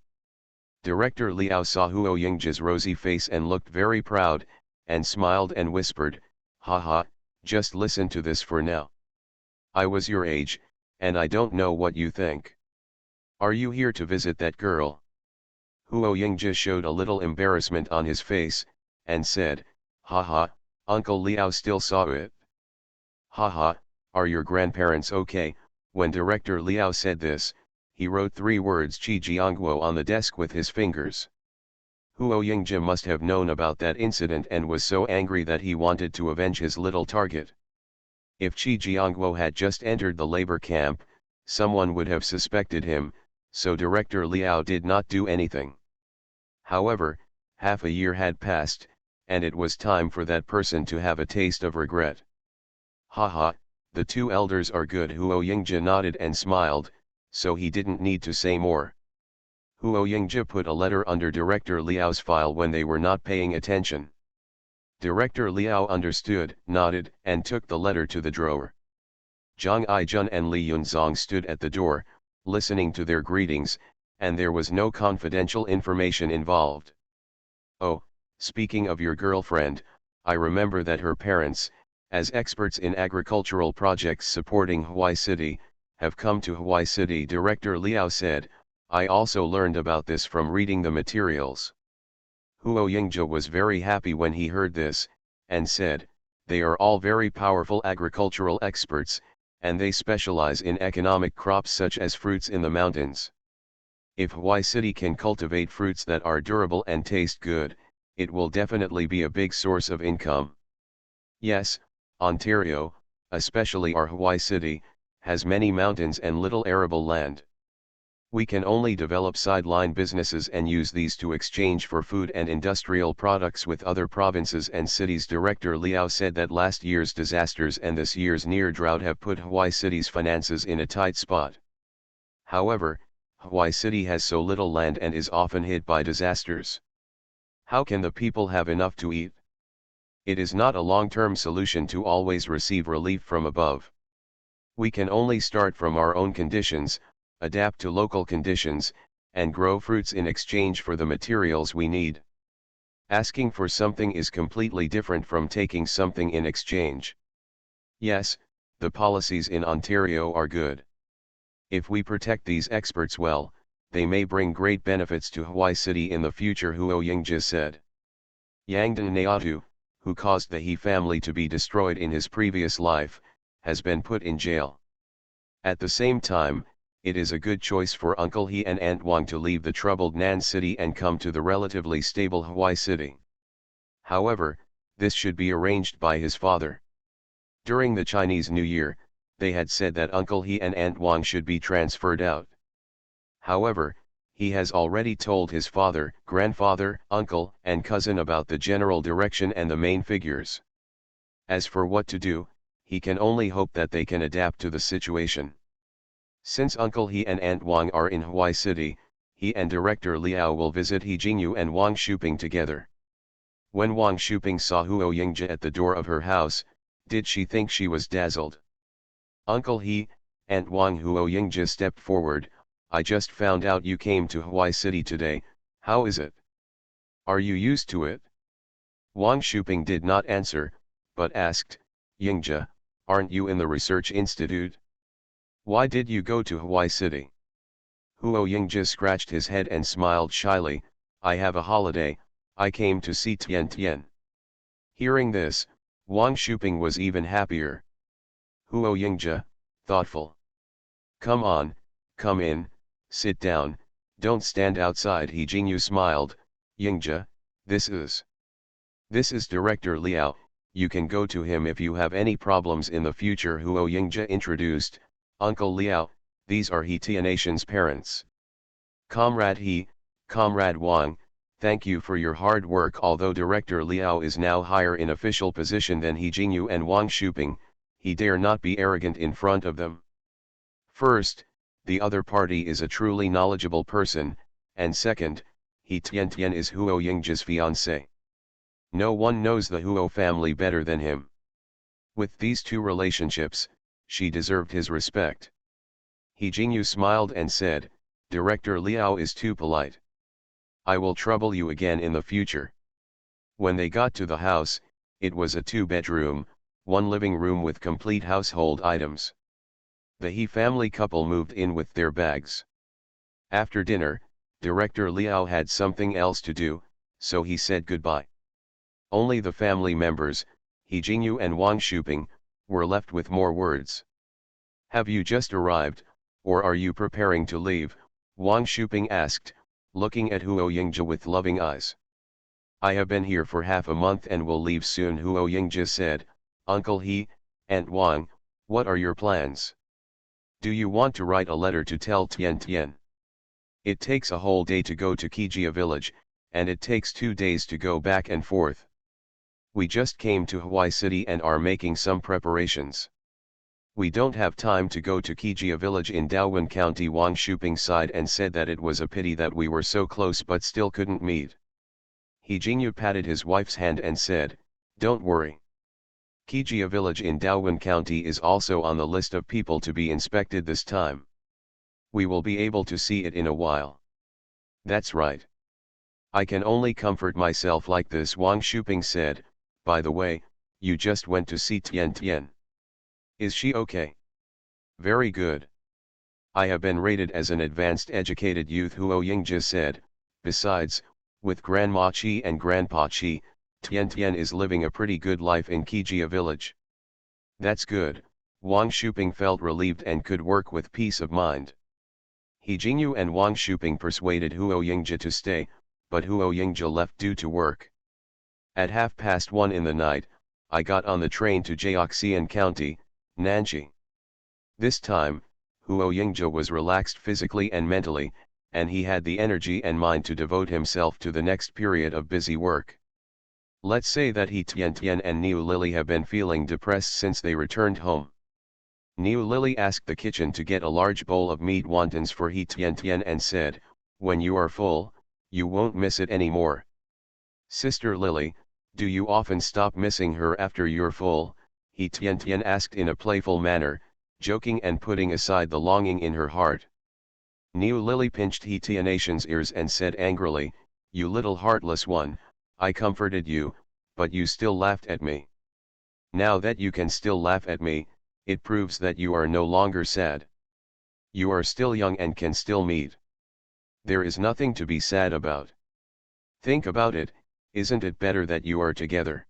Director Liao saw Huo Yingzhe's rosy face and looked very proud, and smiled and whispered, "Haha, just listen to this for now. I was your age, and I don't know what you think. Are you here to visit that girl?" Huo Yingzhe showed a little embarrassment on his face, and said, "Haha, Uncle Liao still saw it." "Haha, are your grandparents okay?" When Director Liao said this, he wrote 3 words Chi Jiangguo on the desk with his fingers. Huo Yingzhe must have known about that incident and was so angry that he wanted to avenge his little target. If Chi Jiangguo had just entered the labor camp, someone would have suspected him, so Director Liao did not do anything. However, half a year had passed, and it was time for that person to have a taste of regret. "Haha, the 2 elders are good." Huo Yingzhe nodded and smiled, so he didn't need to say more. Huo Yingzhe put a letter under Director Liao's file when they were not paying attention. Director Liao understood, nodded, and took the letter to the drawer. Zhang Aijun and Li Yunzong stood at the door, listening to their greetings, and there was no confidential information involved. "Oh, speaking of your girlfriend, I remember that her parents, as experts in agricultural projects supporting Hawaii City, have come to Hawaii City," Director Liao said. "I also learned about this from reading the materials." Huo Yingzhe was very happy when he heard this, and said, "They are all very powerful agricultural experts, and they specialize in economic crops such as fruits in the mountains. If Hawaii City can cultivate fruits that are durable and taste good, it will definitely be a big source of income." Yes, Ontario, especially our Hawaii City, has many mountains and little arable land. We can only develop sideline businesses and use these to exchange for food and industrial products with other provinces and cities. Director Liao said that last year's disasters and this year's near drought have put Hawaii City's finances in a tight spot. However, Hawaii City has so little land and is often hit by disasters. How can the people have enough to eat? It is not a long-term solution to always receive relief from above. We can only start from our own conditions, adapt to local conditions, and grow fruits in exchange for the materials we need. Asking for something is completely different from taking something in exchange. Yes, the policies in Ontario are good. If we protect these experts well, they may bring great benefits to Hawaii City in the future," Huo Yingzhe said. Yangdan Naatu, who caused the He family to be destroyed in his previous life, has been put in jail. At the same time, it is a good choice for Uncle He and Aunt Wang to leave the troubled Nan City and come to the relatively stable Hawaii City. However, this should be arranged by his father. During the Chinese New Year, they had said that Uncle He and Aunt Wang should be transferred out. However, he has already told his father, grandfather, uncle, and cousin about the general direction and the main figures. As for what to do, he can only hope that they can adapt to the situation. Since Uncle He and Aunt Wang are in Hawaii City, he and Director Liao will visit He Jingyu and Wang Shuping together. When Wang Shuping saw Huo Yingzhe at the door of her house, did she think she was dazzled? "Uncle He, Aunt Wang," Huo Yingzhe stepped forward, I just found out you came to Hawaii City today, how is it? Are you used to it? Wang Shuping did not answer, but asked, Yingzhe, aren't you in the research institute? Why did you go to Hawaii City? Huo Yingzhe scratched his head and smiled shyly, I have a holiday, I came to see Tian Tian. Hearing this, Wang Shuping was even happier. Huo Yingzhe, thoughtful. Come on, come in, sit down, don't stand outside. He Jingyu smiled, Yingzhe, this is Director Liao, you can go to him if you have any problems in the future. Huo Yingzhe introduced, Uncle Liao, these are He Tianation's parents. Comrade Wang, thank you for your hard work. Although Director Liao is now higher in official position than He Jingyu and Wang Shuping, he dare not be arrogant in front of them. First, the other party is a truly knowledgeable person, and second, He Tian is Huo Yingzhe's fiancé. No one knows the Huo family better than him. With these two relationships, she deserved his respect. He Jingyu smiled and said, Director Liao is too polite. I will trouble you again in the future. When they got to the house, it was a 2-bedroom, 1 living room with complete household items. The He family couple moved in with their bags. After dinner, Director Liao had something else to do, so he said goodbye. Only the family members, He Jingyu and Wang Shuping, were left with more words. Have you just arrived, or are you preparing to leave? Wang Shuping asked, looking at Huo Yingzhe with loving eyes. I have been here for half a month and will leave soon. Huo Yingzhe said, Uncle He, Aunt Wang, what are your plans? Do you want to write a letter to tell Tian Tian? It takes a whole day to go to Kijia village, and it takes 2 days to go back and forth. We just came to Hawaii City and are making some preparations. We don't have time to go to Kijia village in Daowen County. Wang Shuping sighed and said that it was a pity that we were so close but still couldn't meet. He Jingyu patted his wife's hand and said, Don't worry. Kijia village in Daowen County is also on the list of people to be inspected this time. We will be able to see it in a while. That's right. I can only comfort myself like this. Wang Shuping said, by the way, you just went to see Tian Tian. Is she okay? Very good. I have been rated as an advanced educated youth. Huo Yingzhe said, besides, with Grandma Qi and Grandpa Qi, Tian Tian is living a pretty good life in Kijia village. That's good, Wang Shuping felt relieved and could work with peace of mind. He Jingyu and Wang Shuping persuaded Huo Yingzhe to stay, but Huo Yingzhe left due to work. At 1:30 in the night, I got on the train to Jiaxian County, Nanxi. This time, Huo Yingzhe was relaxed physically and mentally, and he had the energy and mind to devote himself to the next period of busy work. Let's say that He Tian Tian and Niu Lily have been feeling depressed since they returned home. Niu Lily asked the kitchen to get a large bowl of meat wontons for He Tian Tian and said, when you are full, you won't miss it anymore. Sister Lily, do you often stop missing her after you're full? He Tian Tian asked in a playful manner, joking and putting aside the longing in her heart. Niu Lily pinched He Tianation's ears and said angrily, you little heartless one, I comforted you, but you still laughed at me. Now that you can still laugh at me, it proves that you are no longer sad. You are still young and can still meet. There is nothing to be sad about. Think about it, isn't it better that you are together?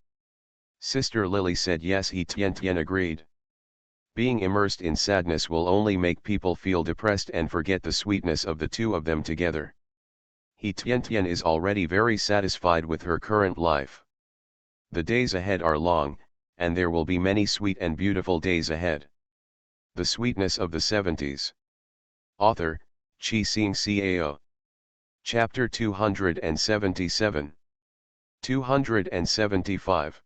Sister Lily said yes. He Tian Tian agreed. Being immersed in sadness will only make people feel depressed and forget the sweetness of the two of them together. He Tian Tian is already very satisfied with her current life. The days ahead are long, and there will be many sweet and beautiful days ahead. The Sweetness of the 70s. Author, Chi Sing Cao. Chapter 277. 275.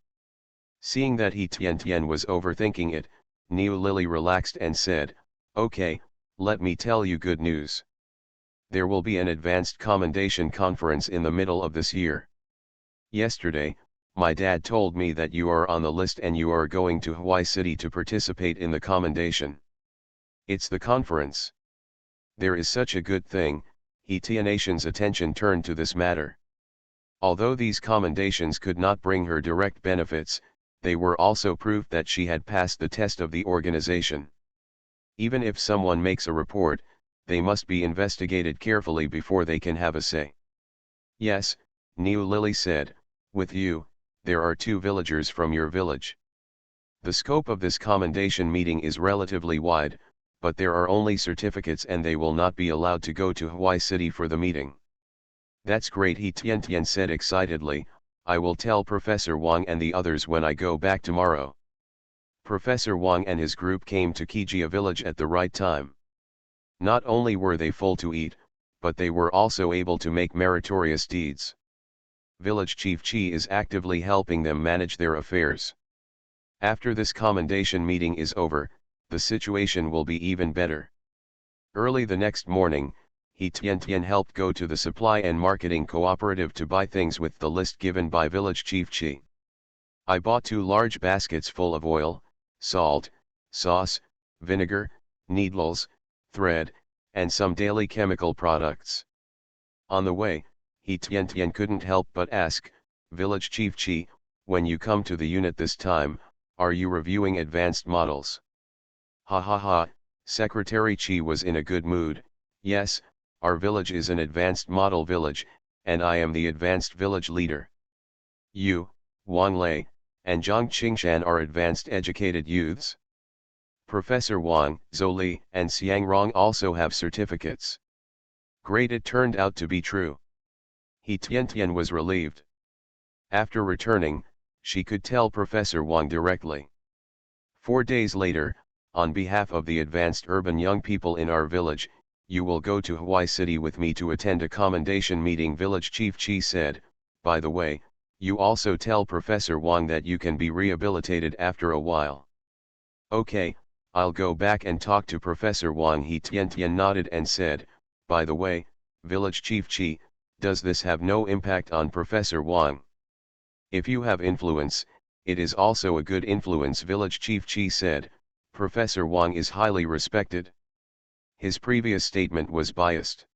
Seeing that He Tian Tian was overthinking it, Niu Lily relaxed and said, okay, let me tell you good news. There will be an advanced commendation conference in the middle of this year. Yesterday, my dad told me that you are on the list and you are going to Hawaii City to participate in the commendation. It's the conference. There is such a good thing, he Tianation's attention turned to this matter. Although these commendations could not bring her direct benefits, they were also proof that she had passed the test of the organization. Even if someone makes a report, they must be investigated carefully before they can have a say. Yes, Niu Lily said, with you, there are 2 villagers from your village. The scope of this commendation meeting is relatively wide, but there are only certificates and they will not be allowed to go to Hawaii City for the meeting. That's great, he Tian said excitedly. I will tell Professor Wang and the others when I go back tomorrow. Professor Wang and his group came to Kijia village at the right time. Not only were they full to eat, but they were also able to make meritorious deeds. Village Chief Chi is actively helping them manage their affairs. After this commendation meeting is over, the situation will be even better. Early the next morning, he Tian helped go to the supply and marketing cooperative to buy things with the list given by Village Chief Chi. I bought 2 large baskets full of oil, salt, sauce, vinegar, needles, thread, and some daily chemical products. On the way, he Tian couldn't help but ask, Village Chief Chi, when you come to the unit this time, are you reviewing advanced models? Ha ha ha, Secretary Chi was in a good mood. Yes, our village is an advanced model village, and I am the advanced village leader. You, Wang Lei, and Zhang Qingshan are advanced educated youths. Professor Wang, Zhou Li, and Xiang Rong also have certificates. Great, it turned out to be true. He Tian was relieved. After returning, she could tell Professor Wang directly. 4 days later, on behalf of the advanced urban young people in our village, you will go to Hawaii City with me to attend a commendation meeting, Village Chief Chi said. By the way, you also tell Professor Wang that you can be rehabilitated after a while. Okay, I'll go back and talk to Professor Wang. He Tian nodded and said, by the way, Village Chief Chi, does this have no impact on Professor Wang? If you have influence, it is also a good influence, Village Chief Chi said. Professor Wang is highly respected. His previous statement was biased.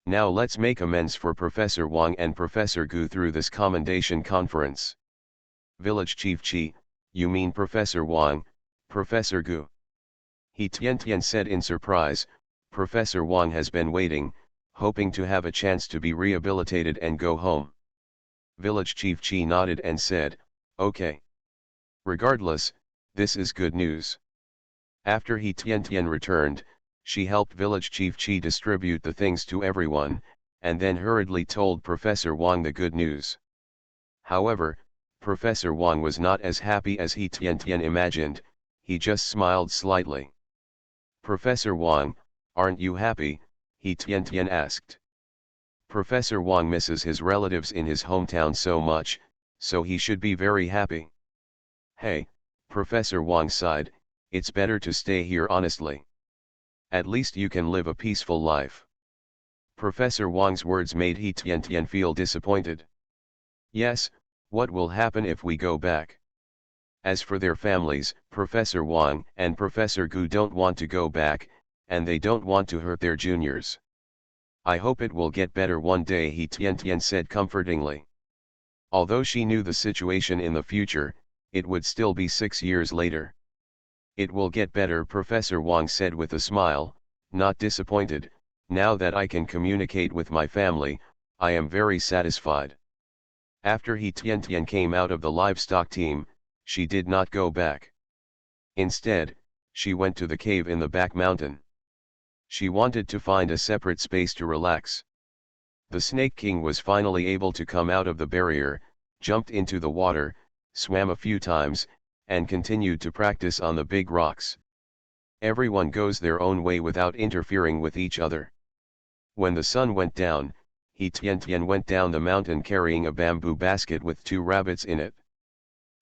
Now let's make amends for Professor Wang and Professor Gu through this commendation conference. Village Chief Chi, you mean Professor Wang, Professor Gu? He Tian said in surprise. Professor Wang has been waiting, hoping to have a chance to be rehabilitated and go home. Village Chief Chi nodded and said, okay. Regardless, this is good news. After he Tian returned, she helped Village Chief Chi distribute the things to everyone, and then hurriedly told Professor Wang the good news. However, Professor Wang was not as happy as he Tian imagined. He just smiled slightly. Professor Wang, aren't you happy? He Tian asked. Professor Wang misses his relatives in his hometown so much, so he should be very happy. Hey, Professor Wang sighed, it's better to stay here honestly. At least you can live a peaceful life. Professor Wang's words made He Tian feel disappointed. Yes, what will happen if we go back? As for their families, Professor Wang and Professor Gu don't want to go back, and they don't want to hurt their juniors. I hope it will get better one day, He Tian said comfortingly. Although she knew the situation in the future, it would still be 6 years later. It will get better, Professor Wang said with a smile, not disappointed. Now that I can communicate with my family, I am very satisfied. After He Tian came out of the livestock team, she did not go back. Instead, she went to the cave in the back mountain. She wanted to find a separate space to relax. The Snake King was finally able to come out of the barrier, jumped into the water, swam a few times, and continued to practice on the big rocks. Everyone goes their own way without interfering with each other. When the sun went down, He Tian went down the mountain carrying a bamboo basket with 2 rabbits in it.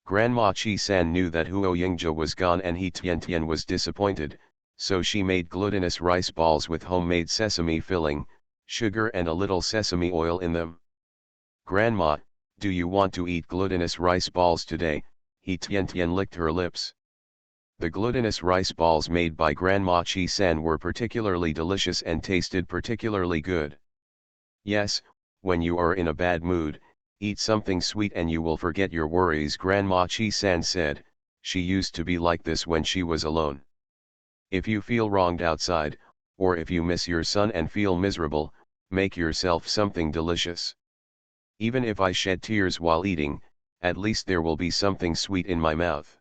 Grandma Chi-san knew that Huo Yingja was gone and He Tian was disappointed, so she made glutinous rice balls with homemade sesame filling, sugar and a little sesame oil in them. Grandma, do you want to eat glutinous rice balls today? He Tian licked her lips. The glutinous rice balls made by Grandma Chi-san were particularly delicious and tasted particularly good. Yes, when you are in a bad mood, eat something sweet and you will forget your worries, Grandma Chi-san said. She used to be like this when she was alone. If you feel wronged outside, or if you miss your son and feel miserable, make yourself something delicious. Even if I shed tears while eating, at least there will be something sweet in my mouth.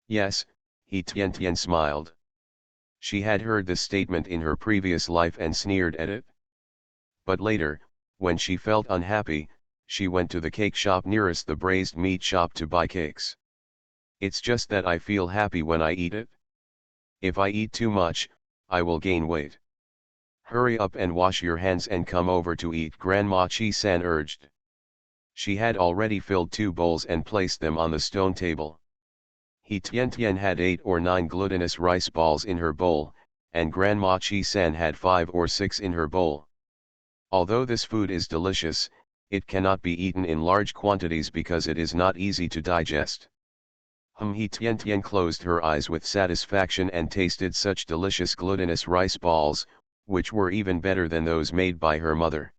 Yes, he Tian smiled. She had heard this statement in her previous life and sneered at it. But later, when she felt unhappy, she went to the cake shop nearest the braised meat shop to buy cakes. It's just that I feel happy when I eat it. If I eat too much, I will gain weight. Hurry up and wash your hands and come over to eat, Grandma Chi-san urged. She had already filled 2 bowls and placed them on the stone table. He Tian had 8 or 9 glutinous rice balls in her bowl, and Grandma Chi-san had 5 or 6 in her bowl. Although this food is delicious, it cannot be eaten in large quantities because it is not easy to digest. He Tian closed her eyes with satisfaction and tasted such delicious glutinous rice balls, which were even better than those made by her mother.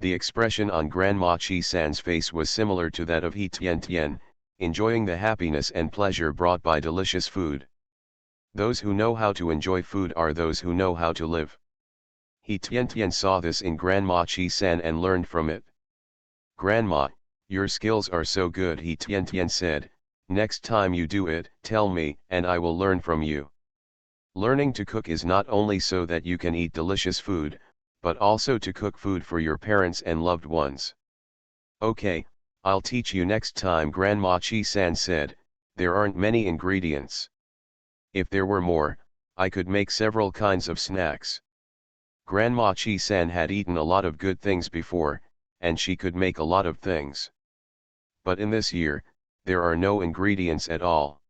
The expression on Grandma Chi-san's face was similar to that of He Tian, enjoying the happiness and pleasure brought by delicious food. Those who know how to enjoy food are those who know how to live. He Tian saw this in Grandma Chi-san and learned from it. Grandma, your skills are so good, He Tian said. Next time you do it, tell me, and I will learn from you. Learning to cook is not only so that you can eat delicious food, but also to cook food for your parents and loved ones. Okay, I'll teach you next time, Grandma Chi-san said. There aren't many ingredients. If there were more, I could make several kinds of snacks. Grandma Chi-san had eaten a lot of good things before, and she could make a lot of things. But in this year, there are no ingredients at all.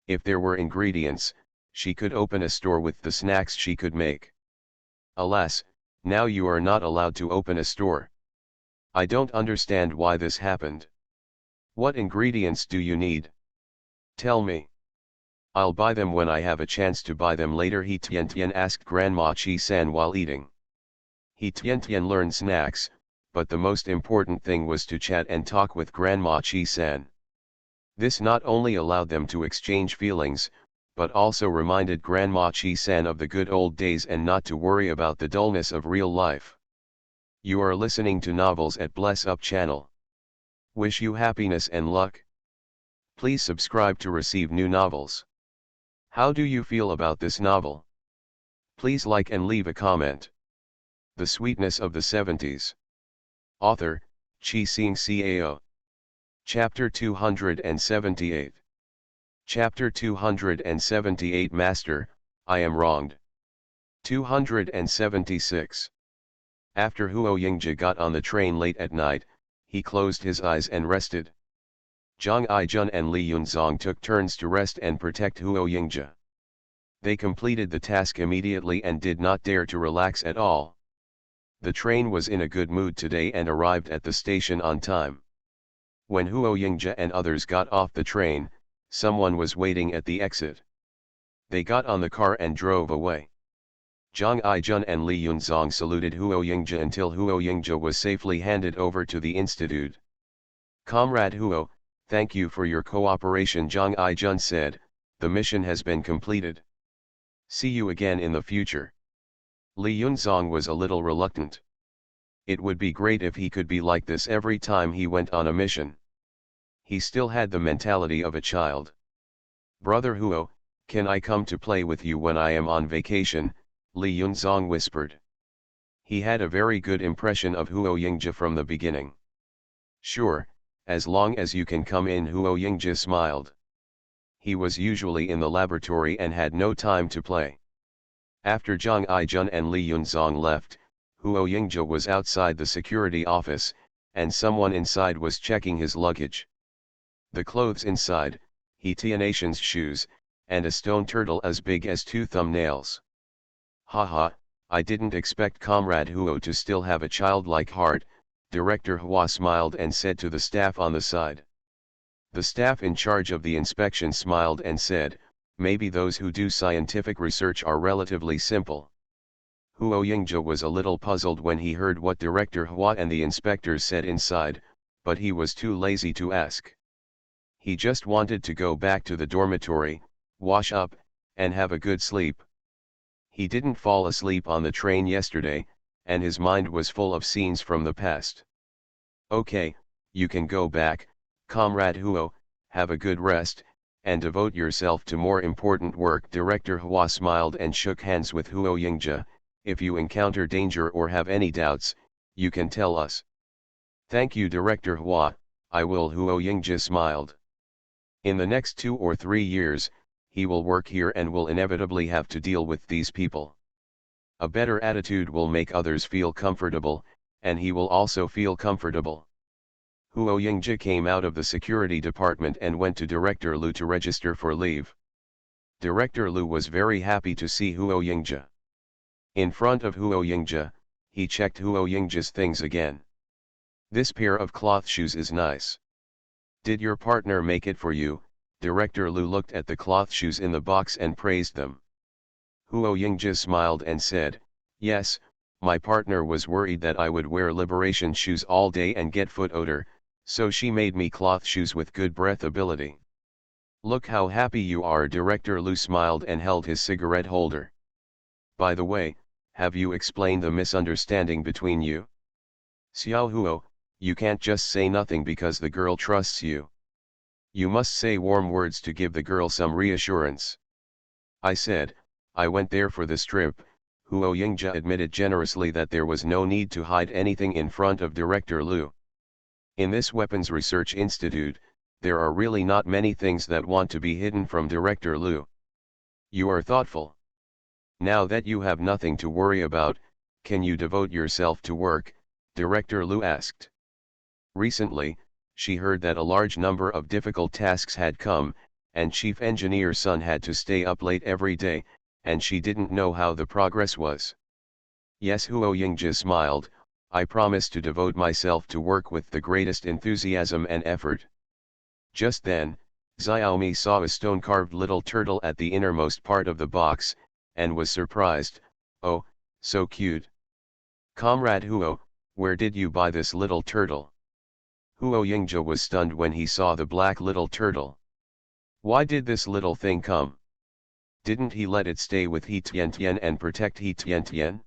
If there were ingredients, she could open a store with the snacks she could make. Alas, now you are not allowed to open a store. I don't understand why this happened. What ingredients do you need? Tell me. I'll buy them when I have a chance to buy them later, He Tian asked Grandma Chi-san while eating. He Tian learned snacks, but the most important thing was to chat and talk with Grandma Chi-san. This not only allowed them to exchange feelings, but also reminded Grandma Chi-san of the good old days and not to worry about the dullness of real life. You are listening to Novels at Bless Up channel. Wish you happiness and luck. Please subscribe to receive new novels. How do you feel about this novel? Please like and leave a comment. The Sweetness of the 70s. Author, Chi Sing Cao. Chapter 278. Chapter 278 Master, I am wronged. 276. After Huo Yingji got on the train late at night, he closed his eyes and rested. Zhang Aijun and Li Yunzong took turns to rest and protect Huo Yingji. They completed the task immediately and did not dare to relax at all. The train was in a good mood today and arrived at the station on time. When Huo Yingji and others got off the train, someone was waiting at the exit. They got on the car and drove away. Zhang Aijun and Li Yunzong saluted Huo Yingji until Huo Yingji was safely handed over to the institute. Comrade Huo, thank you for your cooperation, Zhang Aijun said. The mission has been completed. See you again in the future. Li Yunzong was a little reluctant. It would be great if he could be like this every time he went on a mission. He still had the mentality of a child. Brother Huo, can I come to play with you when I am on vacation? Li Yunzong whispered. He had a very good impression of Huo Yingji from the beginning. Sure, as long as you can come in, Huo Yingji smiled. He was usually in the laboratory and had no time to play. After Zhang Aijun and Li Yunzong left, Huo Yingji was outside the security office, and someone inside was checking his luggage. The clothes inside, He Tian's shoes, and a stone turtle as big as 2 thumbnails. Haha, I didn't expect Comrade Huo to still have a childlike heart, Director Hua smiled and said to the staff on the side. The staff in charge of the inspection smiled and said, maybe those who do scientific research are relatively simple. Huo Yingzhe was a little puzzled when he heard what Director Hua and the inspectors said inside, but he was too lazy to ask. He just wanted to go back to the dormitory, wash up, and have a good sleep. He didn't fall asleep on the train yesterday, and his mind was full of scenes from the past. Okay, you can go back, Comrade Huo, have a good rest, and devote yourself to more important work. Director Hua smiled and shook hands with Huo Yingzhe. If you encounter danger or have any doubts, you can tell us. Thank you, Director Hua, I will. Huo Yingzhe smiled. In the next 2 or 3 years, he will work here and will inevitably have to deal with these people. A better attitude will make others feel comfortable, and he will also feel comfortable. Huo Yingzhe came out of the security department and went to Director Lu to register for leave. Director Lu was very happy to see Huo Yingzhe. In front of Huo Yingzhe, he checked Huo Yingzhe's things again. This pair of cloth shoes is nice. Did your partner make it for you? Director Lu looked at the cloth shoes in the box and praised them. Huo Yingzhe smiled and said, yes, my partner was worried that I would wear liberation shoes all day and get foot odor, so she made me cloth shoes with good breathability. Look how happy you are. Director Lu smiled and held his cigarette holder. By the way, have you explained the misunderstanding between you? Xiao Huo, you can't just say nothing because the girl trusts you. You must say warm words to give the girl some reassurance. I said, I went there for the strip. Huo Yingzhe admitted generously that there was no need to hide anything in front of Director Lu. In this Weapons Research Institute, there are really not many things that want to be hidden from Director Lu. You are thoughtful. Now that you have nothing to worry about, can you devote yourself to work? Director Lu asked. Recently, she heard that a large number of difficult tasks had come, and Chief Engineer Sun had to stay up late every day, and she didn't know how the progress was. Yes, Huo Yingzhe smiled, I promise to devote myself to work with the greatest enthusiasm and effort. Just then, Xiaomi saw a stone-carved little turtle at the innermost part of the box, and was surprised. Oh, so cute. Comrade Huo, where did you buy this little turtle? Huo Yingzhe was stunned when he saw the black little turtle. Why did this little thing come? Didn't he let it stay with He Tiantian and protect He Tiantian?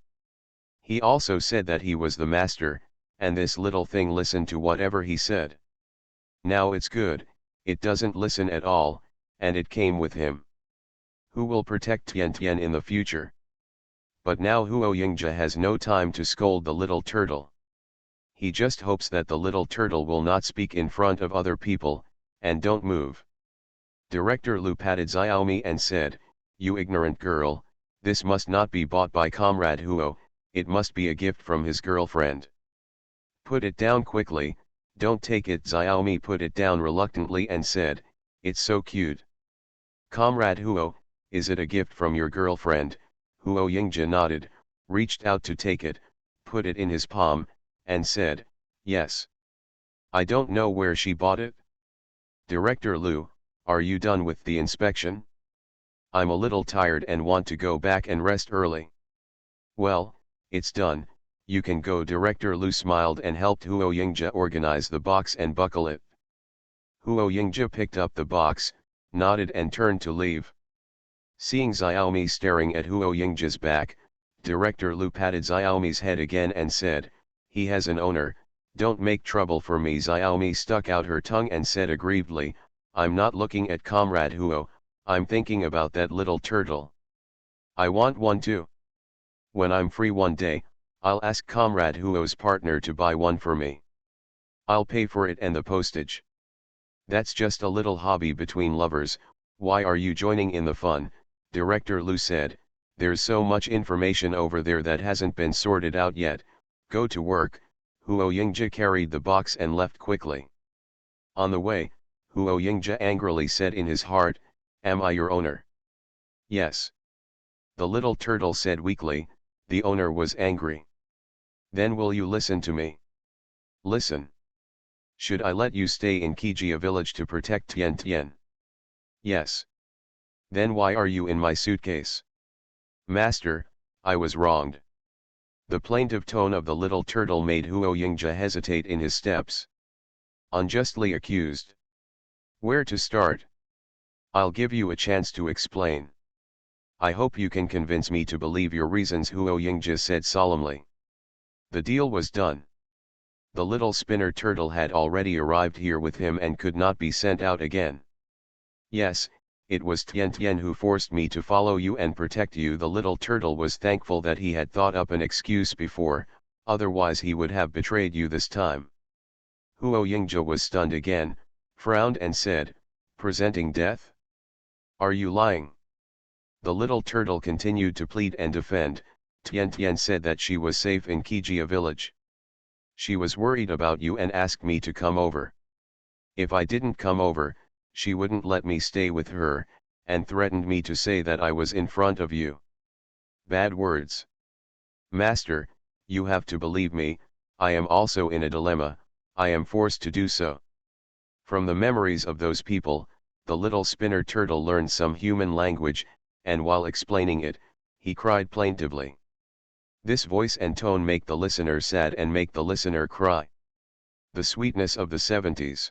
He also said that he was the master, and this little thing listened to whatever he said. Now it's good, it doesn't listen at all, and it came with him. Who will protect Tiantian in the future? But now Huo Yingzhe has no time to scold the little turtle. He just hopes that the little turtle will not speak in front of other people, and don't move. Director Lu patted Xiaomi and said, you ignorant girl, this must not be bought by Comrade Huo, it must be a gift from his girlfriend. Put it down quickly, don't take it. Xiaomi put it down reluctantly and said, it's so cute. Comrade Huo, is it a gift from your girlfriend? Huo Yingzhe nodded, reached out to take it, put it in his palm, and said, yes. I don't know where she bought it. Director Lu, are you done with the inspection? I'm a little tired and want to go back and rest early. Well, it's done, you can go. Director Lu smiled and helped Huo Yingzhe organize the box and buckle it. Huo Yingzhe picked up the box, nodded and turned to leave. Seeing Xiaomi staring at Huo Yingzhe's back, Director Lu patted Xiaomi's head again and said, he has an owner, don't make trouble for me. Xiaomi stuck out her tongue and said aggrievedly, I'm not looking at Comrade Huo, I'm thinking about that little turtle. I want one too. When I'm free one day, I'll ask Comrade Huo's partner to buy one for me. I'll pay for it and the postage. That's just a little hobby between lovers, why are you joining in the fun? Director Lu said, there's so much information over there that hasn't been sorted out yet, go to work. Huo Yingzhe carried the box and left quickly. On the way, Huo Yingzhe angrily said in his heart, am I your owner? Yes. The little turtle said weakly, the owner was angry. Then will you listen to me? Listen. Should I let you stay in Kijia village to protect Tiantian? Yes. Then why are you in my suitcase? Master, I was wronged. The plaintive tone of the little turtle made Huo Yingja hesitate in his steps. Unjustly accused. Where to start? I'll give you a chance to explain. I hope you can convince me to believe your reasons, Huo Yingja said solemnly. The deal was done. The little spinner turtle had already arrived here with him and could not be sent out again. Yes, it was Tian Tian who forced me to follow you and protect you. The little turtle was thankful that he had thought up an excuse before, otherwise he would have betrayed you this time. Huo Yingja was stunned again, frowned and said, presenting death? Are you lying? The little turtle continued to plead and defend. Tian Tian said that she was safe in Kijia village. She was worried about you and asked me to come over. If I didn't come over, she wouldn't let me stay with her, and threatened me to say that I was in front of you. Bad words. Master, you have to believe me, I am also in a dilemma, I am forced to do so. From the memories of those people, the little spinner turtle learned some human language, and while explaining it, he cried plaintively. This voice and tone make the listener sad and make the listener cry. The sweetness of the 70s.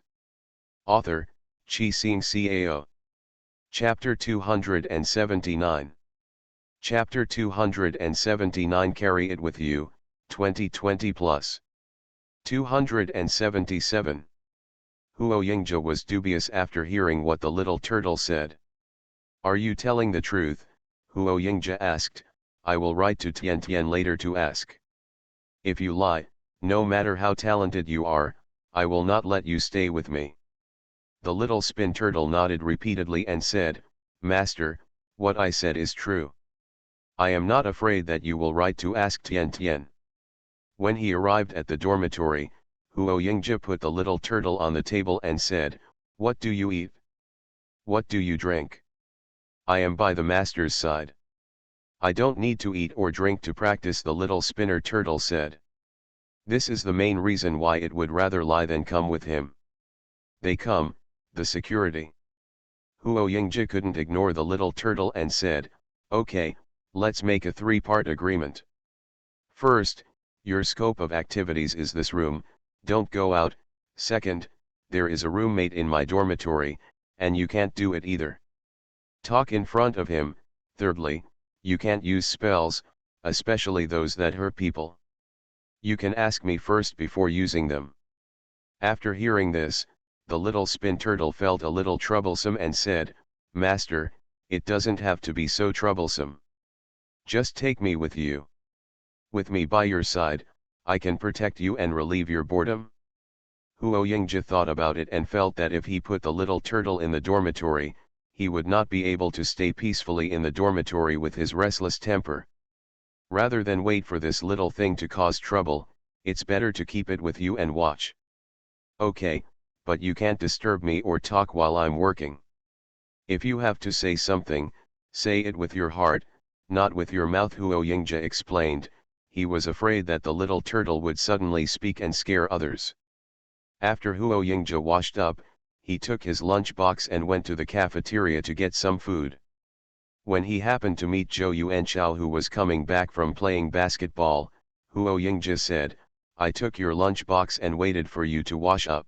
Author, Chi Sing Cao. Chapter 279. Chapter 279 Carry It With You, 2020 plus. 277. Huo Yingja was dubious after hearing what the little turtle said. Are you telling the truth? Huo Yingja asked. I will write to Tian Tian later to ask. If you lie, no matter how talented you are, I will not let you stay with me. The little spin turtle nodded repeatedly and said, Master, what I said is true. I am not afraid that you will write to ask Tian Tian. When he arrived at the dormitory, Huo Yingja put the little turtle on the table and said, What do you eat? What do you drink? I am by the master's side. I don't need to eat or drink to practice, the little spinner turtle said. This is the main reason why it would rather lie than come with him. They come, the security. Huo Yingja couldn't ignore the little turtle and said, Okay, let's make a three-part agreement. First, your scope of activities is this room, don't go out. Second, there is a roommate in my dormitory, and you can't do it either. Talk in front of him. Thirdly, you can't use spells, especially those that hurt people. You can ask me first before using them. After hearing this, the little spin turtle felt a little troublesome and said, Master, it doesn't have to be so troublesome. Just take me with you. With me by your side, I can protect you and relieve your boredom. Huo Yingja thought about it and felt that if he put the little turtle in the dormitory, he would not be able to stay peacefully in the dormitory with his restless temper. Rather than wait for this little thing to cause trouble, it's better to keep it with you and watch. Okay, but you can't disturb me or talk while I'm working. If you have to say something, say it with your heart, not with your mouth, Huo Yingja explained. He was afraid that the little turtle would suddenly speak and scare others. After Huo Yingja washed up, he took his lunch box and went to the cafeteria to get some food. When he happened to meet Zhou Yuanchao, who was coming back from playing basketball, Huo Yingja said, I took your lunch box and waited for you to wash up.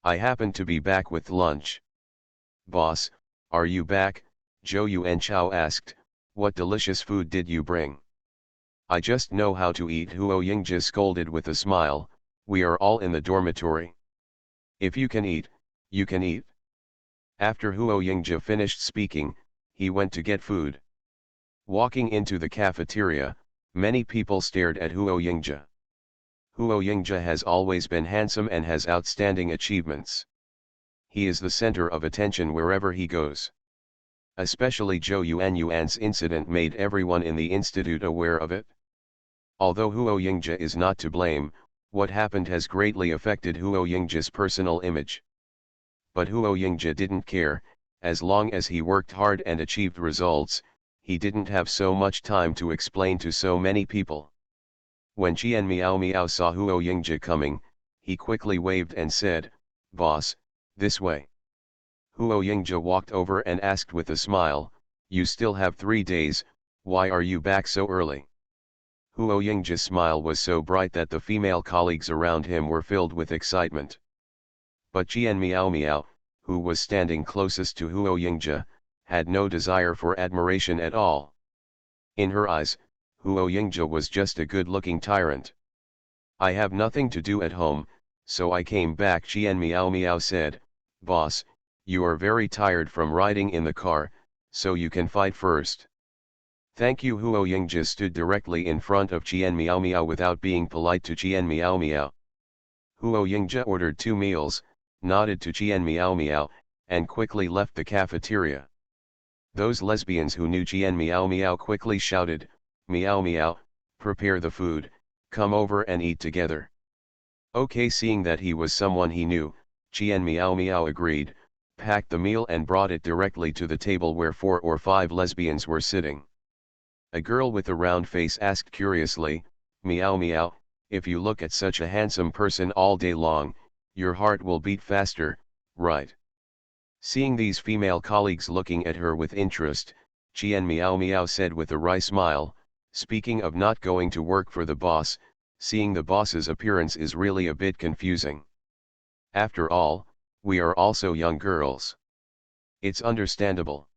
I happened to be back with lunch. Boss, are you back? Zhou Yuanchao asked. What delicious food did you bring? I just know how to eat, Huo Yingja scolded with a smile. We are all in the dormitory. If you can eat, you can eat. After Huo Yingja finished speaking, he went to get food. Walking into the cafeteria, many people stared at Huo Yingja. Huo Yingja has always been handsome and has outstanding achievements. He is the center of attention wherever he goes. Especially Zhou Yuan's incident made everyone in the institute aware of it. Although Huo Yingja is not to blame, what happened has greatly affected Huo Yingja's personal image. But Huo Yingja didn't care. As long as he worked hard and achieved results, he didn't have so much time to explain to so many people. When Qian Miao Miao saw Huo Yingja coming, he quickly waved and said, Boss, this way. Huo Yingzhe walked over and asked with a smile, "You still have 3 days, why are you back so early?" Huo Yingzhe's smile was so bright that the female colleagues around him were filled with excitement. But Jian Miao Miao, who was standing closest to Huo Yingzhe, had no desire for admiration at all. In her eyes, Huo Yingzhe was just a good-looking tyrant. "I have nothing to do at home, so I came back," Jian Miao Miao said. "Boss, you are very tired from riding in the car, so you can fight first." "Thank you." Huo Yingzhe stood directly in front of Jian Miao Miao without being polite to Jian Miao Miao. Huo Yingzhe ordered 2 meals, nodded to Jian Miao Miao, and quickly left the cafeteria. Those lesbians who knew Jian Miao Miao quickly shouted, "Miao Miao, prepare the food, come over and eat together." Okay, seeing that he was someone he knew, Jian Miao Miao agreed, packed the meal and brought it directly to the table where 4 or 5 lesbians were sitting. A girl with a round face asked curiously, "Miao Miao, if you look at such a handsome person all day long, your heart will beat faster, right?" Seeing these female colleagues looking at her with interest, Jian Miao Miao said with a wry smile, "Speaking of not going to work for the boss, seeing the boss's appearance is really a bit confusing. After all, we are also young girls. It's understandable.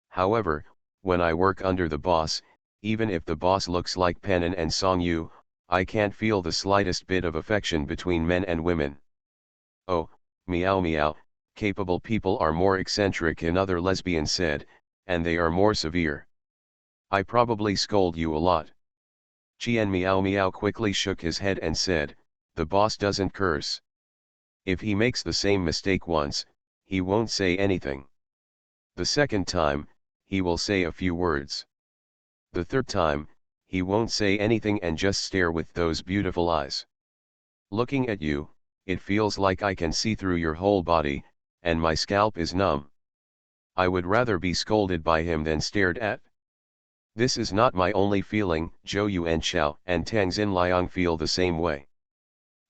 However, when I work under the boss, even if the boss looks like Penin and Song Yu, I can't feel the slightest bit of affection between men and women." "Oh, Miao Miao, capable people are more eccentric," another lesbian said, "and they are more severe. I probably scold you a lot." Jian Miao Miao quickly shook his head and said, "The boss doesn't curse. If he makes the same mistake once, he won't say anything. The second time, he will say a few words. The third time, he won't say anything and just stare with those beautiful eyes. Looking at you, it feels like I can see through your whole body, and my scalp is numb. I would rather be scolded by him than stared at. This is not my only feeling, Zhou Yuanxiao and Tang Xinliang feel the same way.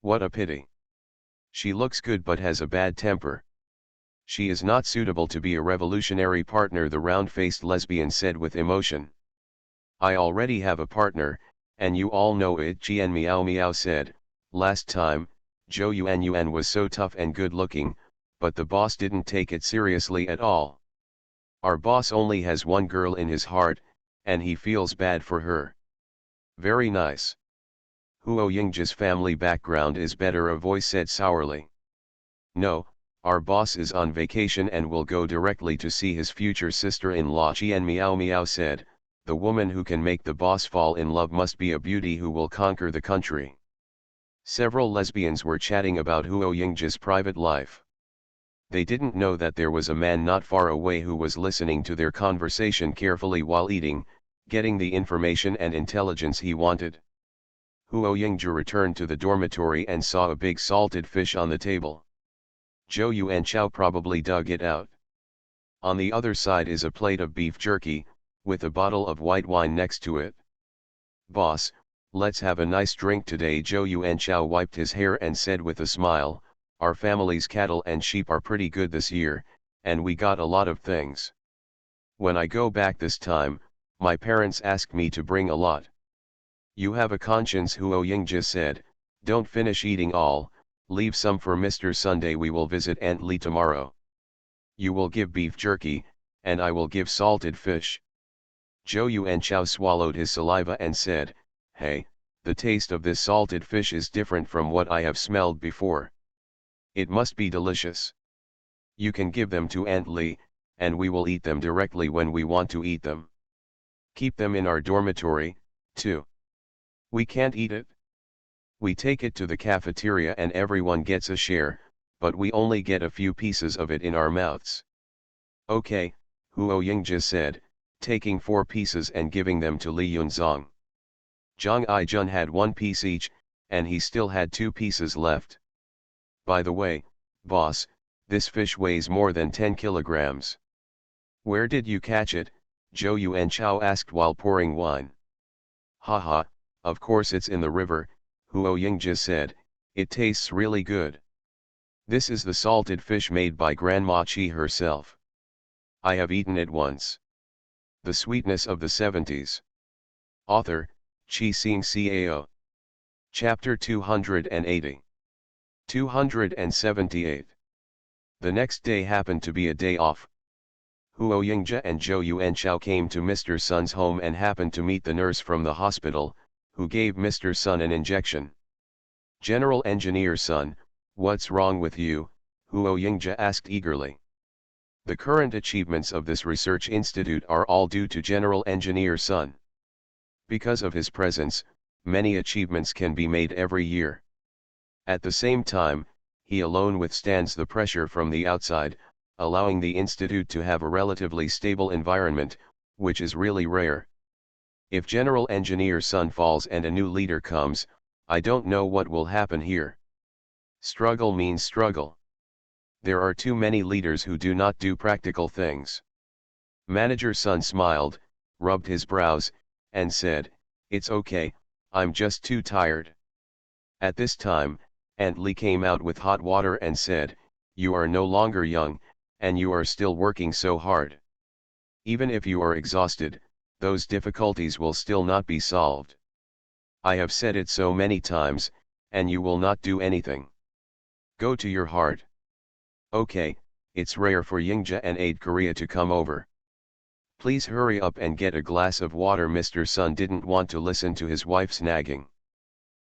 What a pity. She looks good but has a bad temper. She is not suitable to be a revolutionary partner," the round-faced lesbian said with emotion. "I already have a partner, and you all know it," Jian Miao Miao said. "Last time, Zhou Yuan was so tough and good-looking, but the boss didn't take it seriously at all. Our boss only has one girl in his heart, and he feels bad for her." "Very nice. Huo Yingzhe's family background is better," a voice said sourly. "No, our boss is on vacation and will go directly to see his future sister-in-law," Jian Miao Miao said. "The woman who can make the boss fall in love must be a beauty who will conquer the country." Several lesbians were chatting about Huo Yingzhe's private life. They didn't know that there was a man not far away who was listening to their conversation carefully while eating, getting the information and intelligence he wanted. Huo Yingzhe returned to the dormitory and saw a big salted fish on the table. Zhou Yuanxiao probably dug it out. On the other side is a plate of beef jerky, with a bottle of white wine next to it. "Boss, let's have a nice drink today." Zhou Yuanxiao wiped his hair and said with a smile, "Our family's cattle and sheep are pretty good this year, and we got a lot of things. When I go back this time, my parents asked me to bring a lot." "You have a conscience," Huo Yingzhe said. "Don't finish eating all, leave some for Mr. Sunday. We will visit Aunt Li tomorrow. You will give beef jerky, and I will give salted fish." Zhou Yuanxiao swallowed his saliva and said, "Hey, the taste of this salted fish is different from what I have smelled before. It must be delicious. You can give them to Aunt Li, and we will eat them directly when we want to eat them. Keep them in our dormitory, too. We can't eat it. We take it to the cafeteria and everyone gets a share, but we only get a few pieces of it in our mouths." "Okay," Huo Yingzhe said, taking 4 pieces and giving them to Li Yunzong. Zhang Aijun had 1 piece each, and he still had 2 pieces left. "By the way, boss, this fish weighs more than 10 kilograms. Where did you catch it?" Zhou Yuanxiao asked while pouring wine. "Haha, of course it's in the river," Huo Yingzhe said. "It tastes really good." This is the salted fish made by Grandma Chi herself. I have eaten it once. The sweetness of the 70s. Author, Chi Sing Cao. Chapter 280. 278. The next day happened to be a day off. Huo Yingjia and Zhou Yuanchao came to Mr. Sun's home and happened to meet the nurse from the hospital, who gave Mr. Sun an injection. General Engineer Sun, what's wrong with you? Huo Yingjia asked eagerly. The current achievements of this research institute are all due to General Engineer Sun. Because of his presence, many achievements can be made every year. At the same time, he alone withstands the pressure from the outside, allowing the institute to have a relatively stable environment, which is really rare. If General Engineer Sun falls and a new leader comes, I don't know what will happen here. Struggle means struggle. There are too many leaders who do not do practical things. Manager Sun smiled, rubbed his brows, and said, "It's okay, I'm just too tired." At this time, Aunt Lee came out with hot water and said, "You are no longer young, and you are still working so hard. Even if you are exhausted, those difficulties will still not be solved. I have said it so many times, and you will not do anything. Go to your heart." "Okay, it's rare for Yingjia and Aid Korea to come over. Please hurry up and get a glass of water." Mr. Sun didn't want to listen to his wife's nagging.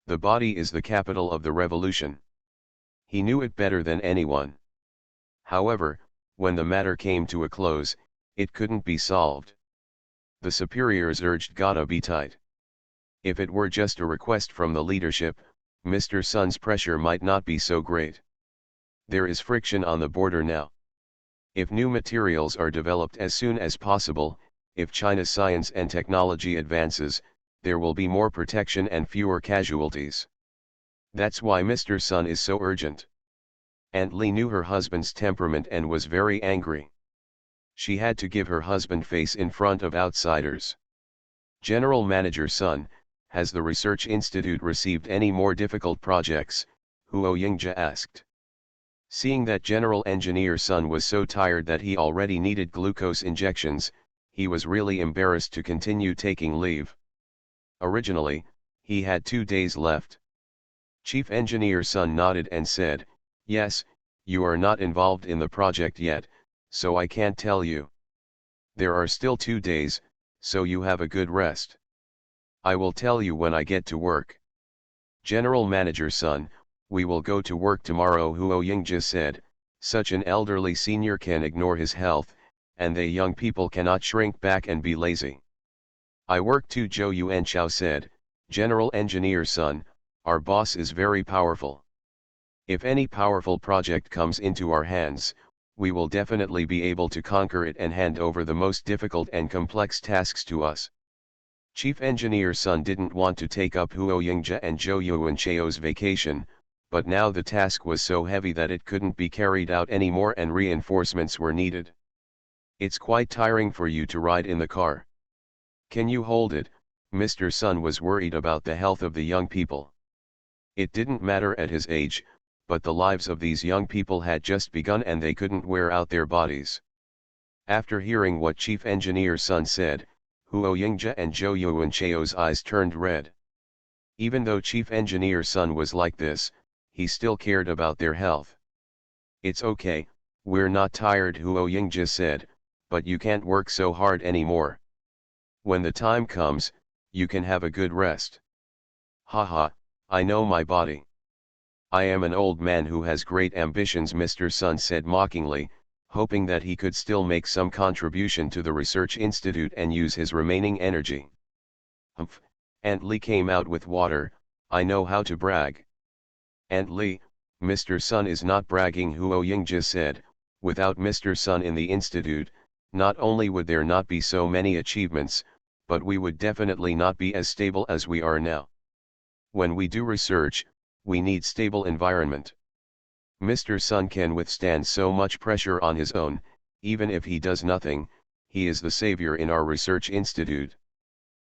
The body is the capital of the revolution. He knew it better than anyone. However, when the matter came to a close, it couldn't be solved. The superiors urged gotta be tight. If it were just a request from the leadership, Mr. Sun's pressure might not be so great. There is friction on the border now. If new materials are developed as soon as possible, if China's science and technology advances, there will be more protection and fewer casualties. That's why Mr. Sun is so urgent. Aunt Lee knew her husband's temperament and was very angry. She had to give her husband face in front of outsiders. "General Manager Sun, has the Research Institute received any more difficult projects?" Huo Yingjia asked. Seeing that General Engineer Sun was so tired that he already needed glucose injections, he was really embarrassed to continue taking leave. Originally, he had 2 days left. Chief Engineer Sun nodded and said, "Yes, you are not involved in the project yet, so I can't tell you. There are still 2 days, so you have a good rest. I will tell you when I get to work." "General Manager Sun, we will go to work tomorrow," Huo Yingjia said. "Such an elderly senior can ignore his health, and they young people cannot shrink back and be lazy." "I work too," Zhou Yuanchao said. "General Engineer Sun, our boss is very powerful. If any powerful project comes into our hands, we will definitely be able to conquer it and hand over the most difficult and complex tasks to us." Chief Engineer Sun didn't want to take up Huo Yingjia and Zhou Yuanchao's vacation, but now the task was so heavy that it couldn't be carried out anymore and reinforcements were needed. "It's quite tiring for you to ride in the car. Can you hold it?" Mr. Sun was worried about the health of the young people. It didn't matter at his age, but the lives of these young people had just begun and they couldn't wear out their bodies. After hearing what Chief Engineer Sun said, Huo Yingjia and Zhou Yuanchao's eyes turned red. Even though Chief Engineer Sun was like this, he still cared about their health. "It's okay, we're not tired," Huo Yingjia said, "but you can't work so hard anymore. When the time comes, you can have a good rest." "Haha, I know my body. I am an old man who has great ambitions," Mr. Sun said mockingly, hoping that he could still make some contribution to the Research Institute and use his remaining energy. "Humph," Aunt Lee came out with water. "I know how to brag." "Aunt Lee, Mr. Sun is not bragging," Huo Yingjia said. "Without Mr. Sun in the institute, not only would there not be so many achievements, but we would definitely not be as stable as we are now. When we do research, we need stable environment. Mr. Sun can withstand so much pressure on his own, even if he does nothing, he is the savior in our research institute."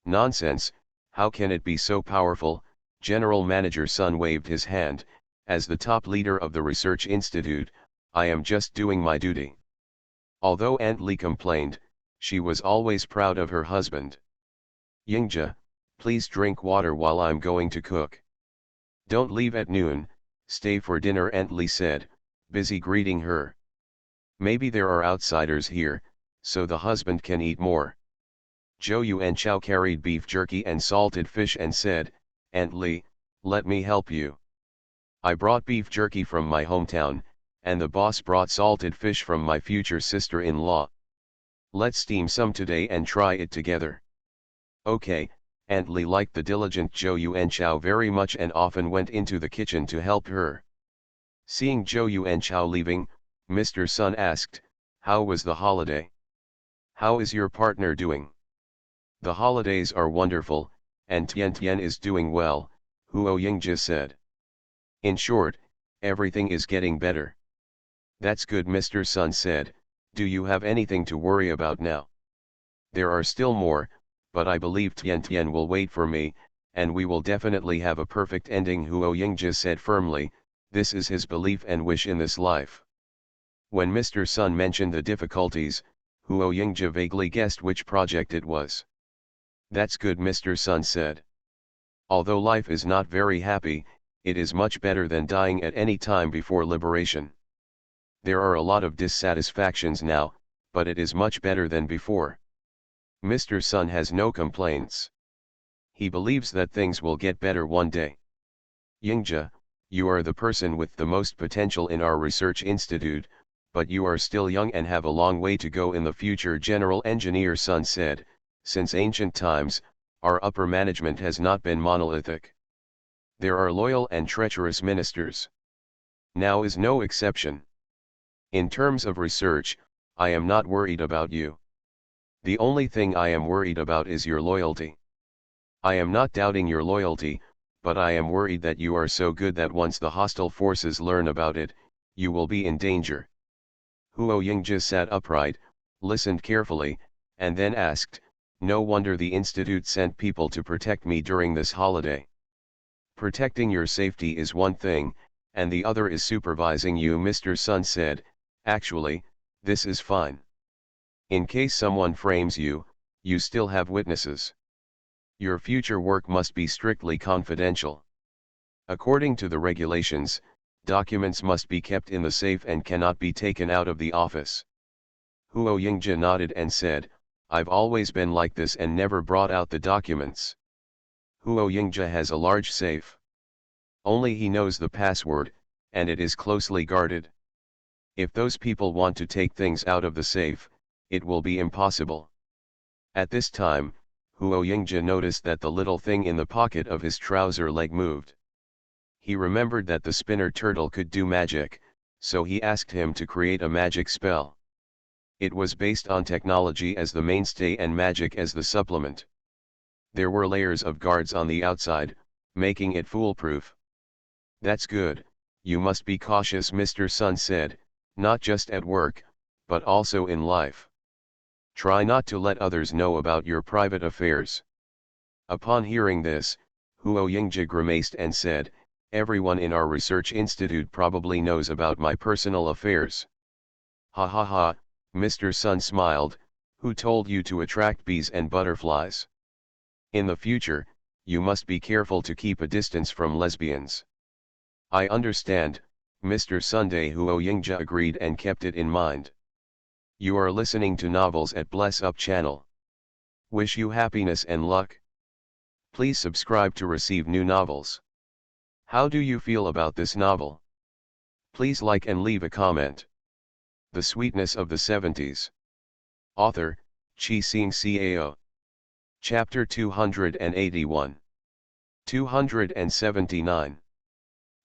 "Nonsense, how can it be so powerful?" General Manager Sun waved his hand, as the top leader of the research institute, I am just doing my duty. Although Aunt Li complained, she was always proud of her husband. Yingja, please drink water while I'm going to cook. Don't leave at noon, stay for dinner, Aunt Li said, busy greeting her. Maybe there are outsiders here, so the husband can eat more. Zhou Yuanchao carried beef jerky and salted fish and said, Aunt Li, let me help you. I brought beef jerky from my hometown, and the boss brought salted fish from my future sister-in-law. Let's steam some today and try it together. Okay, Aunt Li liked the diligent Zhou Yuanchao very much and often went into the kitchen to help her. Seeing Zhou Yuanchao leaving, Mr. Sun asked, how was the holiday? How is your partner doing? The holidays are wonderful, and Tian Tian is doing well, Huo Yingji said. In short, everything is getting better. That's good, Mr. Sun said. Do you have anything to worry about now? There are still more, but I believe Tian Tian will wait for me, and we will definitely have a perfect ending, Huo Yingji said firmly. This is his belief and wish in this life. When Mr. Sun mentioned the difficulties, Huo Yingji vaguely guessed which project it was. That's good, Mr. Sun said. Although life is not very happy, it is much better than dying at any time before liberation. There are a lot of dissatisfactions now, but it is much better than before. Mr. Sun has no complaints. He believes that things will get better one day. Yingja, you are the person with the most potential in our research institute, but you are still young and have a long way to go in the future, General Engineer Sun said. Since ancient times, our upper management has not been monolithic. There are loyal and treacherous ministers. Now is no exception. In terms of research, I am not worried about you. The only thing I am worried about is your loyalty. I am not doubting your loyalty, but I am worried that you are so good that once the hostile forces learn about it, you will be in danger. Huo Yingji sat upright, listened carefully, and then asked, no wonder the institute sent people to protect me during this holiday. Protecting your safety is one thing, and the other is supervising you, Mr. Sun said. Actually, this is fine. In case someone frames you, you still have witnesses. Your future work must be strictly confidential. According to the regulations, documents must be kept in the safe and cannot be taken out of the office. Huo Yingji nodded and said, I've always been like this and never brought out the documents. Huo Yingji has a large safe. Only he knows the password, and it is closely guarded. If those people want to take things out of the safe, it will be impossible. At this time, Huo Yingji noticed that the little thing in the pocket of his trouser leg moved. He remembered that the spinner turtle could do magic, so he asked him to create a magic spell. It was based on technology as the mainstay and magic as the supplement. There were layers of guards on the outside, making it foolproof. That's good, you must be cautious, Mr. Sun said, not just at work, but also in life. Try not to let others know about your private affairs. Upon hearing this, Huo Yingji grimaced and said, everyone in our research institute probably knows about my personal affairs. Ha ha ha, Mr. Sun smiled, who told you to attract bees and butterflies? In the future, you must be careful to keep a distance from lesbians. I understand, Mr. Sunday, Huo Yingji agreed and kept it in mind. You are listening to Novels at Bless Up channel. Wish you happiness and luck. Please subscribe to receive new novels. How do you feel about this novel? Please like and leave a comment. The Sweetness of the 70s. Author, Chi Sing Cao. Chapter 281. 279.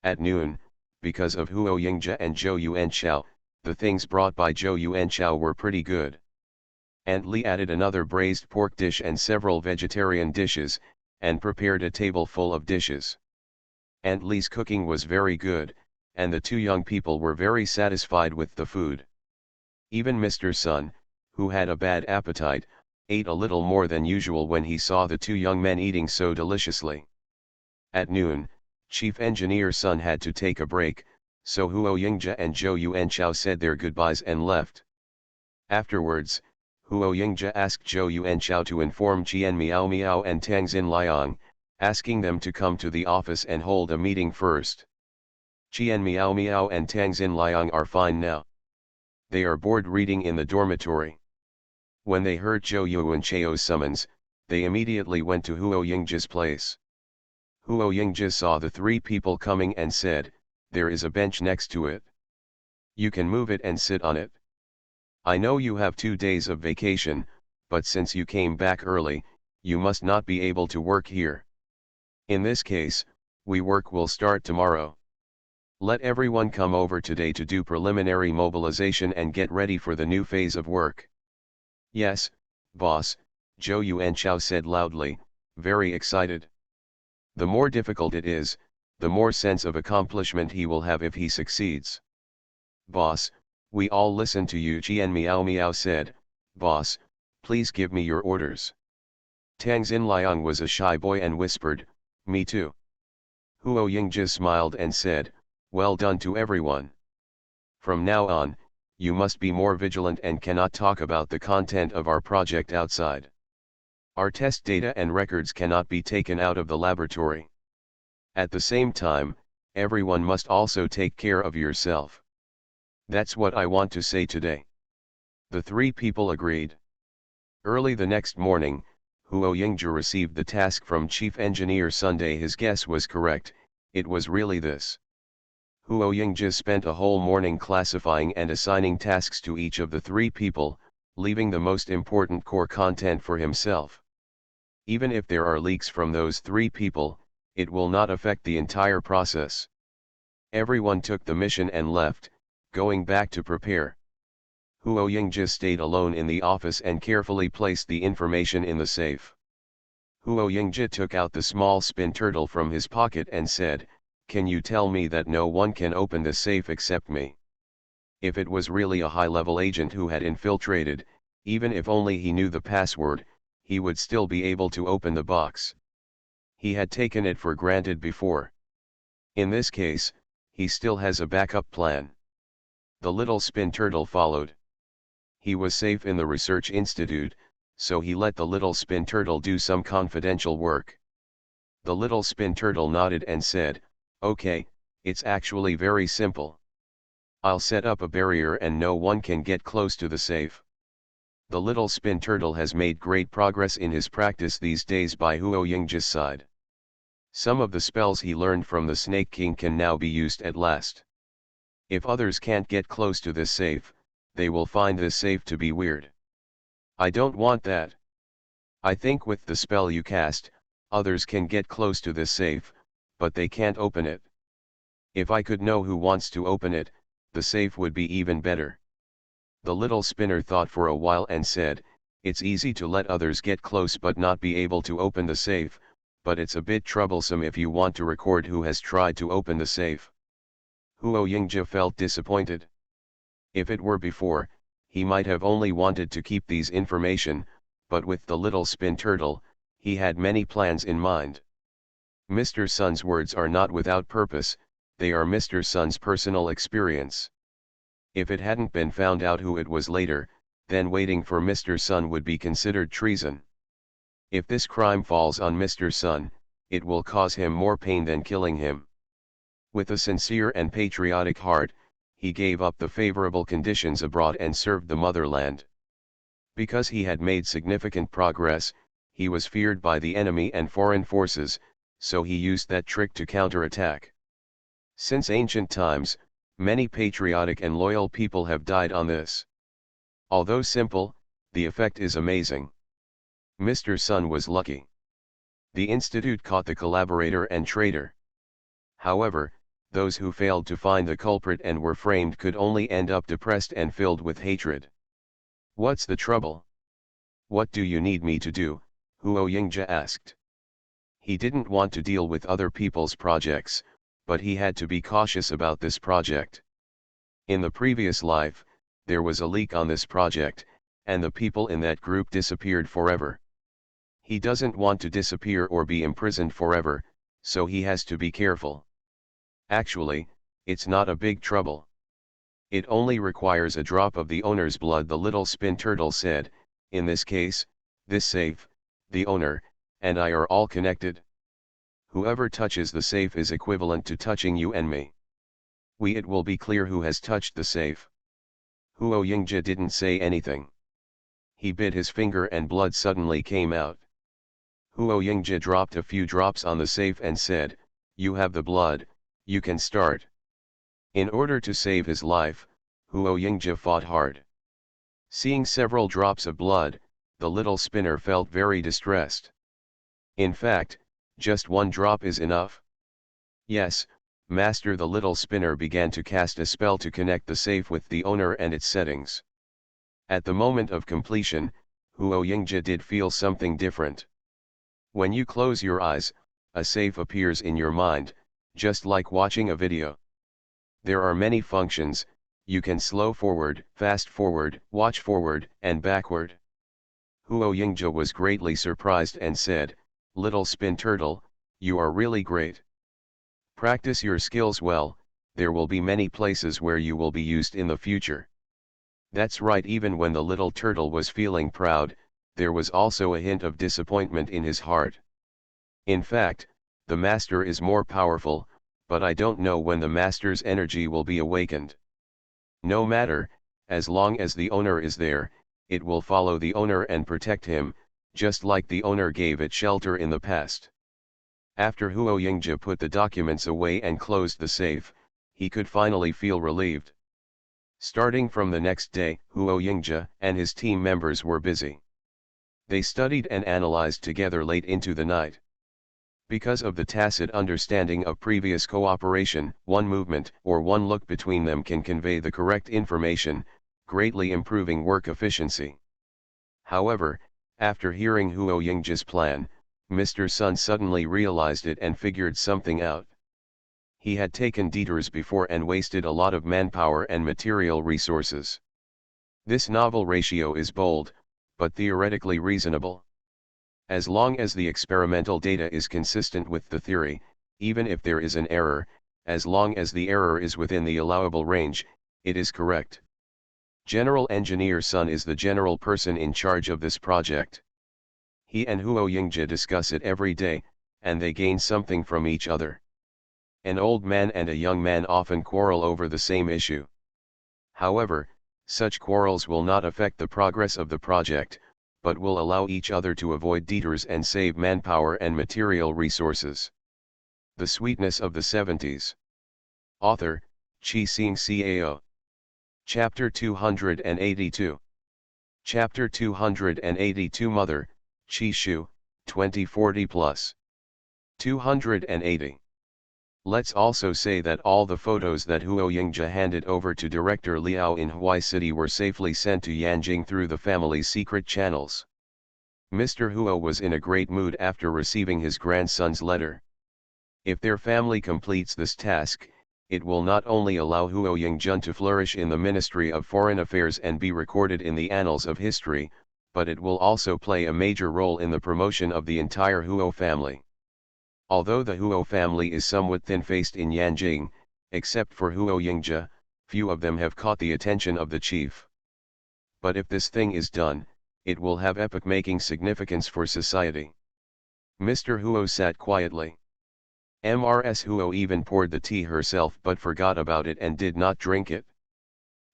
At noon, because of Huo Yingji and Zhou Yuanchao, the things brought by Zhou Yuanchao were pretty good. Aunt Li added another braised pork dish and several vegetarian dishes, and prepared a table full of dishes. Aunt Li's cooking was very good, and the two young people were very satisfied with the food. Even Mr. Sun, who had a bad appetite, ate a little more than usual when he saw the two young men eating so deliciously. At noon, Chief Engineer Sun had to take a break, so Huo Yingzhe and Zhou Yuanchao said their goodbyes and left. Afterwards, Huo Yingzhe asked Zhou Yuanchao to inform Qian Miao Miao and Tang Xin Liang, asking them to come to the office and hold a meeting first. Qian Miao Miao and Tang Xin Liang are fine now. They are bored reading in the dormitory. When they heard Zhou Yuanchao's summons, they immediately went to Huo Yingzhe's place. Huo Yingzhe saw the three people coming and said, "There is a bench next to it. You can move it and sit on it. I know you have 2 days of vacation, but since you came back early, you must not be able to work here. In this case, work will start tomorrow. Let everyone come over today to do preliminary mobilization and get ready for the new phase of work." "Yes, boss," Zhou Yuanchao said loudly, very excited. The more difficult it is, the more sense of accomplishment he will have if he succeeds. "Boss, we all listen to you," Qian Miao Miao said. "Boss, please give me your orders." Tang Xin Liang was a shy boy and whispered, "Me too." Huo Yingzhe smiled and said, "Well done to everyone. From now on, you must be more vigilant and cannot talk about the content of our project outside. Our test data and records cannot be taken out of the laboratory. At the same time, everyone must also take care of yourself. That's what I want to say today." The three people agreed. Early the next morning, Huo Yingzhe received the task from Chief Engineer Sunday. His guess was correct, it was really this. Huo Yingzhe spent a whole morning classifying and assigning tasks to each of the three people, leaving the most important core content for himself. Even if there are leaks from those three people, it will not affect the entire process. Everyone took the mission and left, going back to prepare. Huo Yingzhe stayed alone in the office and carefully placed the information in the safe. Huo Yingzhe took out the small spin turtle from his pocket and said, "Can you tell me that no one can open the safe except me?" If it was really a high-level agent who had infiltrated, even if only he knew the password, he would still be able to open the box. He had taken it for granted before. In this case, he still has a backup plan. The little spin turtle followed. He was safe in the research institute, so he let the little spin turtle do some confidential work. The little spin turtle nodded and said, "Okay, it's actually very simple. I'll set up a barrier and no one can get close to the safe." The little spin turtle has made great progress in his practice these days by Huo Yingzhe's side. Some of the spells he learned from the Snake King can now be used at last. If others can't get close to this safe, they will find this safe to be weird. I don't want that. I think with the spell you cast, others can get close to this safe, but they can't open it. If I could know who wants to open it, the safe would be even better. The little spinner thought for a while and said, "It's easy to let others get close but not be able to open the safe, but it's a bit troublesome if you want to record who has tried to open the safe." Huo Yingzhe felt disappointed. If it were before, he might have only wanted to keep these information, but with the little spin turtle, he had many plans in mind. Mr. Sun's words are not without purpose, they are Mr. Sun's personal experience. If it hadn't been found out who it was later, then waiting for Mr. Sun would be considered treason. If this crime falls on Mr. Sun, it will cause him more pain than killing him. With a sincere and patriotic heart, he gave up the favorable conditions abroad and served the motherland. Because he had made significant progress, he was feared by the enemy and foreign forces, so he used that trick to counterattack. Since ancient times, many patriotic and loyal people have died on this. Although simple, the effect is amazing. Mr. Sun was lucky. The institute caught the collaborator and traitor. However, those who failed to find the culprit and were framed could only end up depressed and filled with hatred. "What's the trouble? What do you need me to do?" Huo Yingzhe asked. He didn't want to deal with other people's projects, but he had to be cautious about this project. In the previous life, there was a leak on this project, and the people in that group disappeared forever. He doesn't want to disappear or be imprisoned forever, so he has to be careful. Actually, it's not a big trouble. It only requires a drop of the owner's blood, the little spin turtle said. In this case, this safe, the owner, and I are all connected. Whoever touches the safe is equivalent to touching you and me. It will be clear who has touched the safe. Huo Yingja didn't say anything. He bit his finger and blood suddenly came out. Huo Yingja dropped a few drops on the safe and said, "You have the blood, you can start." In order to save his life, Huo Yingja fought hard. Seeing several drops of blood, the little spinner felt very distressed. In fact, just one drop is enough. Yes, Master. The little spinner began to cast a spell to connect the safe with the owner and its settings. At the moment of completion, Huo Yingja did feel something different. When you close your eyes, a safe appears in your mind, just like watching a video. There are many functions. You can slow forward, fast forward, watch forward, and backward. Huo Yingja was greatly surprised and said, "Little spin turtle, you are really great. Practice your skills well, there will be many places where you will be used in the future." That's right. Even when the little turtle was feeling proud, there was also a hint of disappointment in his heart. In fact, the master is more powerful, but I don't know when the master's energy will be awakened. No matter, as long as the owner is there, it will follow the owner and protect him, just like the owner gave it shelter in the past. After Huo Yingja put the documents away and closed the safe, he could finally feel relieved. Starting from the next day, Huo Yingja and his team members were busy. They studied and analyzed together late into the night. Because of the tacit understanding of previous cooperation, one movement or one look between them can convey the correct information, greatly improving work efficiency. However, after hearing Huo Yingja's plan, Mr. Sun suddenly realized it and figured something out. He had taken detours before and wasted a lot of manpower and material resources. This novel ratio is bold, but theoretically reasonable. As long as the experimental data is consistent with the theory, even if there is an error, as long as the error is within the allowable range, it is correct. General Engineer Sun is the general person in charge of this project. He and Huo Yingja discuss it every day, and they gain something from each other. An old man and a young man often quarrel over the same issue. However, such quarrels will not affect the progress of the project, but will allow each other to avoid detours and save manpower and material resources. The Sweetness of the 70s. Author, Chi Sing Cao. Chapter 282. Chapter 282. Mother, Chi Shu, 2040 plus. 280. Let's also say that all the photos that Huo Yingja handed over to director Liao in Hawaii City were safely sent to Yanjing through the family's secret channels. Mr. Huo was in a great mood after receiving his grandson's letter. If their family completes this task, it will not only allow Huo Yingjun to flourish in the Ministry of Foreign Affairs and be recorded in the annals of history, but it will also play a major role in the promotion of the entire Huo family. Although the Huo family is somewhat thin-faced in Yanjing, except for Huo Yingja, few of them have caught the attention of the chief. But if this thing is done, it will have epoch-making significance for society. Mr. Huo sat quietly. Ms. Huo even poured the tea herself but forgot about it and did not drink it.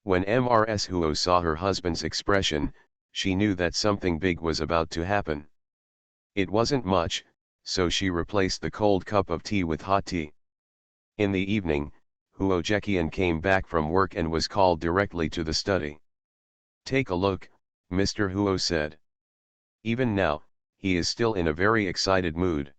When Ms. Huo saw her husband's expression, she knew that something big was about to happen. It wasn't much, so she replaced the cold cup of tea with hot tea. In the evening, Huo Jekian came back from work and was called directly to the study. "Take a look," Mr. Huo said. Even now, he is still in a very excited mood.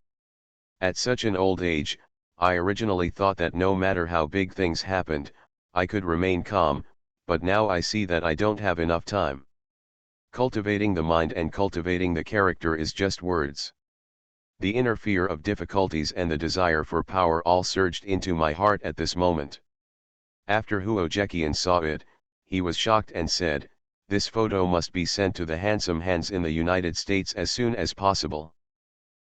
"At such an old age, I originally thought that no matter how big things happened, I could remain calm, but now I see that I don't have enough time. Cultivating the mind and cultivating the character is just words. The inner fear of difficulties and the desire for power all surged into my heart at this moment." After Huo Jekian saw it, he was shocked and said, "This photo must be sent to the handsome hands in the United States as soon as possible.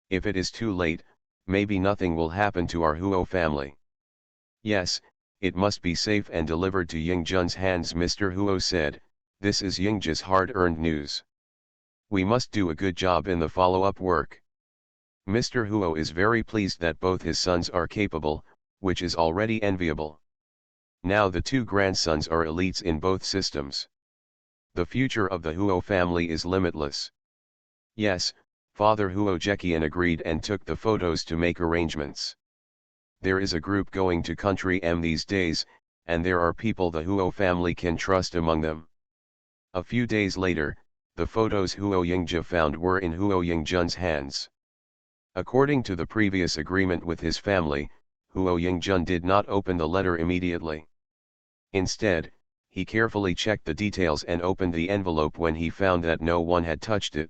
If it is too late, maybe nothing will happen to our Huo family. Yes, it must be safe and delivered to Yingjun's hands, Mr. Huo said. This is Yingjia's hard-earned news. We must do a good job in the follow-up work. Mr. Huo is very pleased that both his sons are capable, which is already enviable. Now the two grandsons are elites in both systems. The future of the Huo family is limitless. Yes, Father Huo Jekian agreed and took the photos to make arrangements. There is a group going to country M these days, and there are people the Huo family can trust among them. A few days later, the photos Huo Yingjia found were in Huo Yingjun's hands. According to the previous agreement with his family, Huo Yingjun did not open the letter immediately. Instead, he carefully checked the details and opened the envelope when he found that no one had touched it.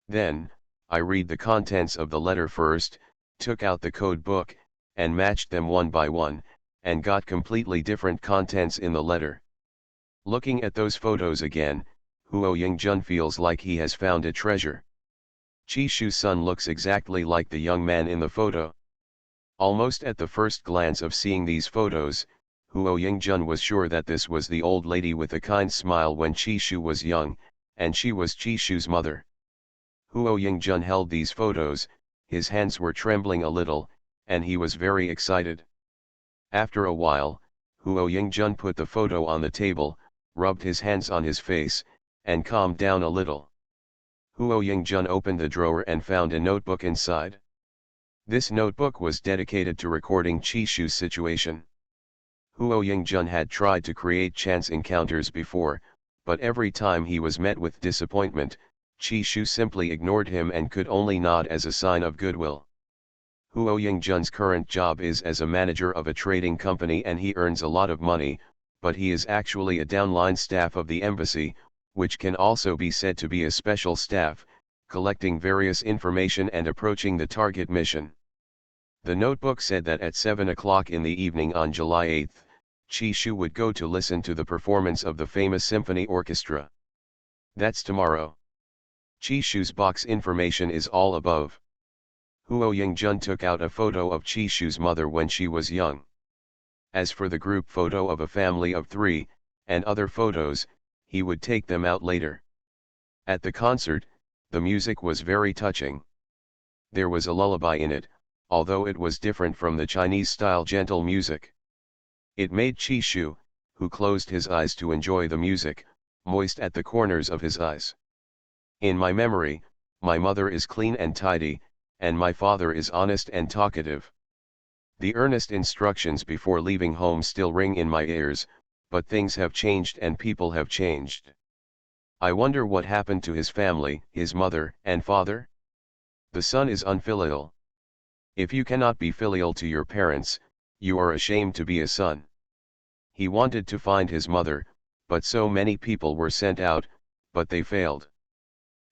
Then, I read the contents of the letter first, took out the code book, and matched them one by one, and got completely different contents in the letter. Looking at those photos again, Huo Yingjun feels like he has found a treasure. Qi Shu's son looks exactly like the young man in the photo. Almost at the first glance of seeing these photos, Huo Yingjun was sure that this was the old lady with a kind smile when Qi Shu was young, and she was Qi Shu's mother. Huo Yingjun held these photos, his hands were trembling a little, and he was very excited. After a while, Huo Yingjun put the photo on the table, rubbed his hands on his face, and calmed down a little. Huo Yingjun opened the drawer and found a notebook inside. This notebook was dedicated to recording Qi Shu's situation. Huo Yingjun had tried to create chance encounters before, but every time he was met with disappointment, Qi Shu simply ignored him and could only nod as a sign of goodwill. Huo Yingjun's current job is as a manager of a trading company and he earns a lot of money, but he is actually a downline staff of the embassy, which can also be said to be a special staff, collecting various information and approaching the target mission. The notebook said that at 7 o'clock in the evening on July 8, Qi Shu would go to listen to the performance of the famous symphony orchestra. That's tomorrow. Qi Shu's box information is all above. Huo Yingjun took out a photo of Qi Shu's mother when she was young. As for the group photo of a family of 3, and other photos, he would take them out later. At the concert, the music was very touching. There was a lullaby in it, although it was different from the Chinese-style gentle music. It made Qi Shu, who closed his eyes to enjoy the music, moist at the corners of his eyes. In my memory, my mother is clean and tidy, and my father is honest and talkative. The earnest instructions before leaving home still ring in my ears, but things have changed and people have changed. I wonder what happened to his family, his mother and father? The son is unfilial. If you cannot be filial to your parents, you are ashamed to be a son. He wanted to find his mother, but so many people were sent out, but they failed.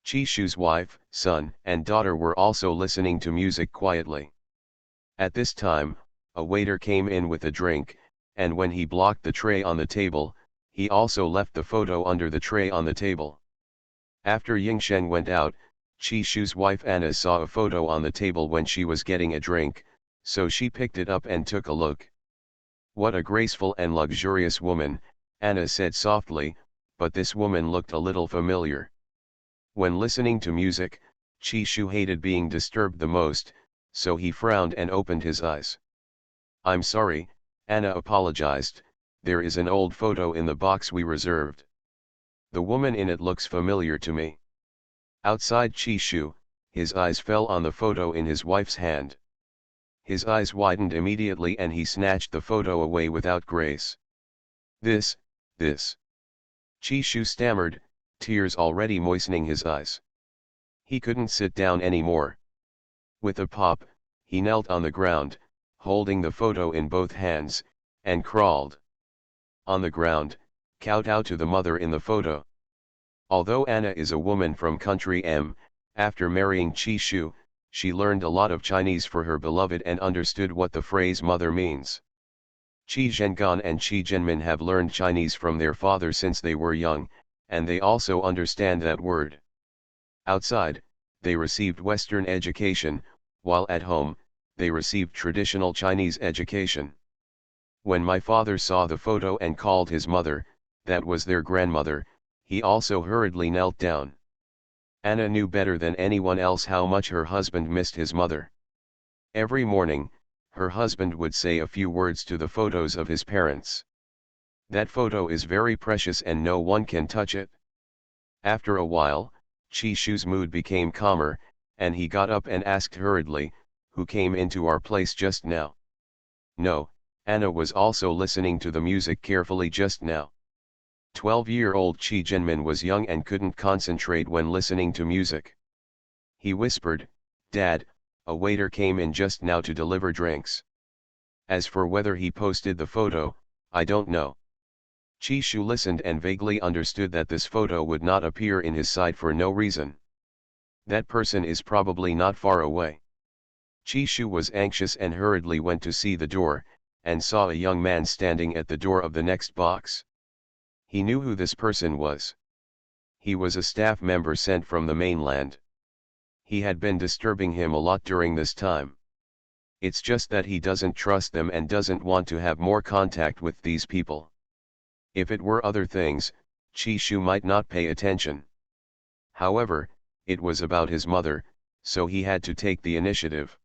Qi Shu's wife, son, and daughter were also listening to music quietly. At this time, a waiter came in with a drink, and when he blocked the tray on the table, he also left the photo under the tray on the table. After Yingshen went out, Qi Shu's wife Anna saw a photo on the table when she was getting a drink, so she picked it up and took a look. "What a graceful and luxurious woman," Anna said softly, but this woman looked a little familiar. When listening to music, Qi Shu hated being disturbed the most, so he frowned and opened his eyes. "I'm sorry," Anna apologized, "there is an old photo in the box we reserved. The woman in it looks familiar to me." Outside Qi Shu, his eyes fell on the photo in his wife's hand. His eyes widened immediately and he snatched the photo away without grace. This. Qi Shu stammered, tears already moistening his eyes. He couldn't sit down anymore. With a pop, he knelt on the ground, holding the photo in both hands, and crawled on the ground, kowtow to the mother in the photo. Although Anna is a woman from country M, after marrying Qi Shu, she learned a lot of Chinese for her beloved and understood what the phrase mother means. Qi Zhengan and Qi Zhenmin have learned Chinese from their father since they were young, and they also understand that word. Outside, they received Western education, while at home, they received traditional Chinese education. When my father saw the photo and called his mother, that was their grandmother, he also hurriedly knelt down. Anna knew better than anyone else how much her husband missed his mother. Every morning, her husband would say a few words to the photos of his parents. That photo is very precious and no one can touch it. After a while, Chi Shu's mood became calmer, and he got up and asked hurriedly, "Who came into our place just now?" No, Anna was also listening to the music carefully just now. 12-year-old Chi Jinmin was young and couldn't concentrate when listening to music. He whispered, "Dad, a waiter came in just now to deliver drinks." As for whether he posted the photo, I don't know. Chi Shu listened and vaguely understood that this photo would not appear in his site for no reason. That person is probably not far away. Chi Shu was anxious and hurriedly went to see the door, and saw a young man standing at the door of the next box. He knew who this person was. He was a staff member sent from the mainland. He had been disturbing him a lot during this time. It's just that he doesn't trust them and doesn't want to have more contact with these people. If it were other things, Chi Shu might not pay attention. However, it was about his mother, so he had to take the initiative.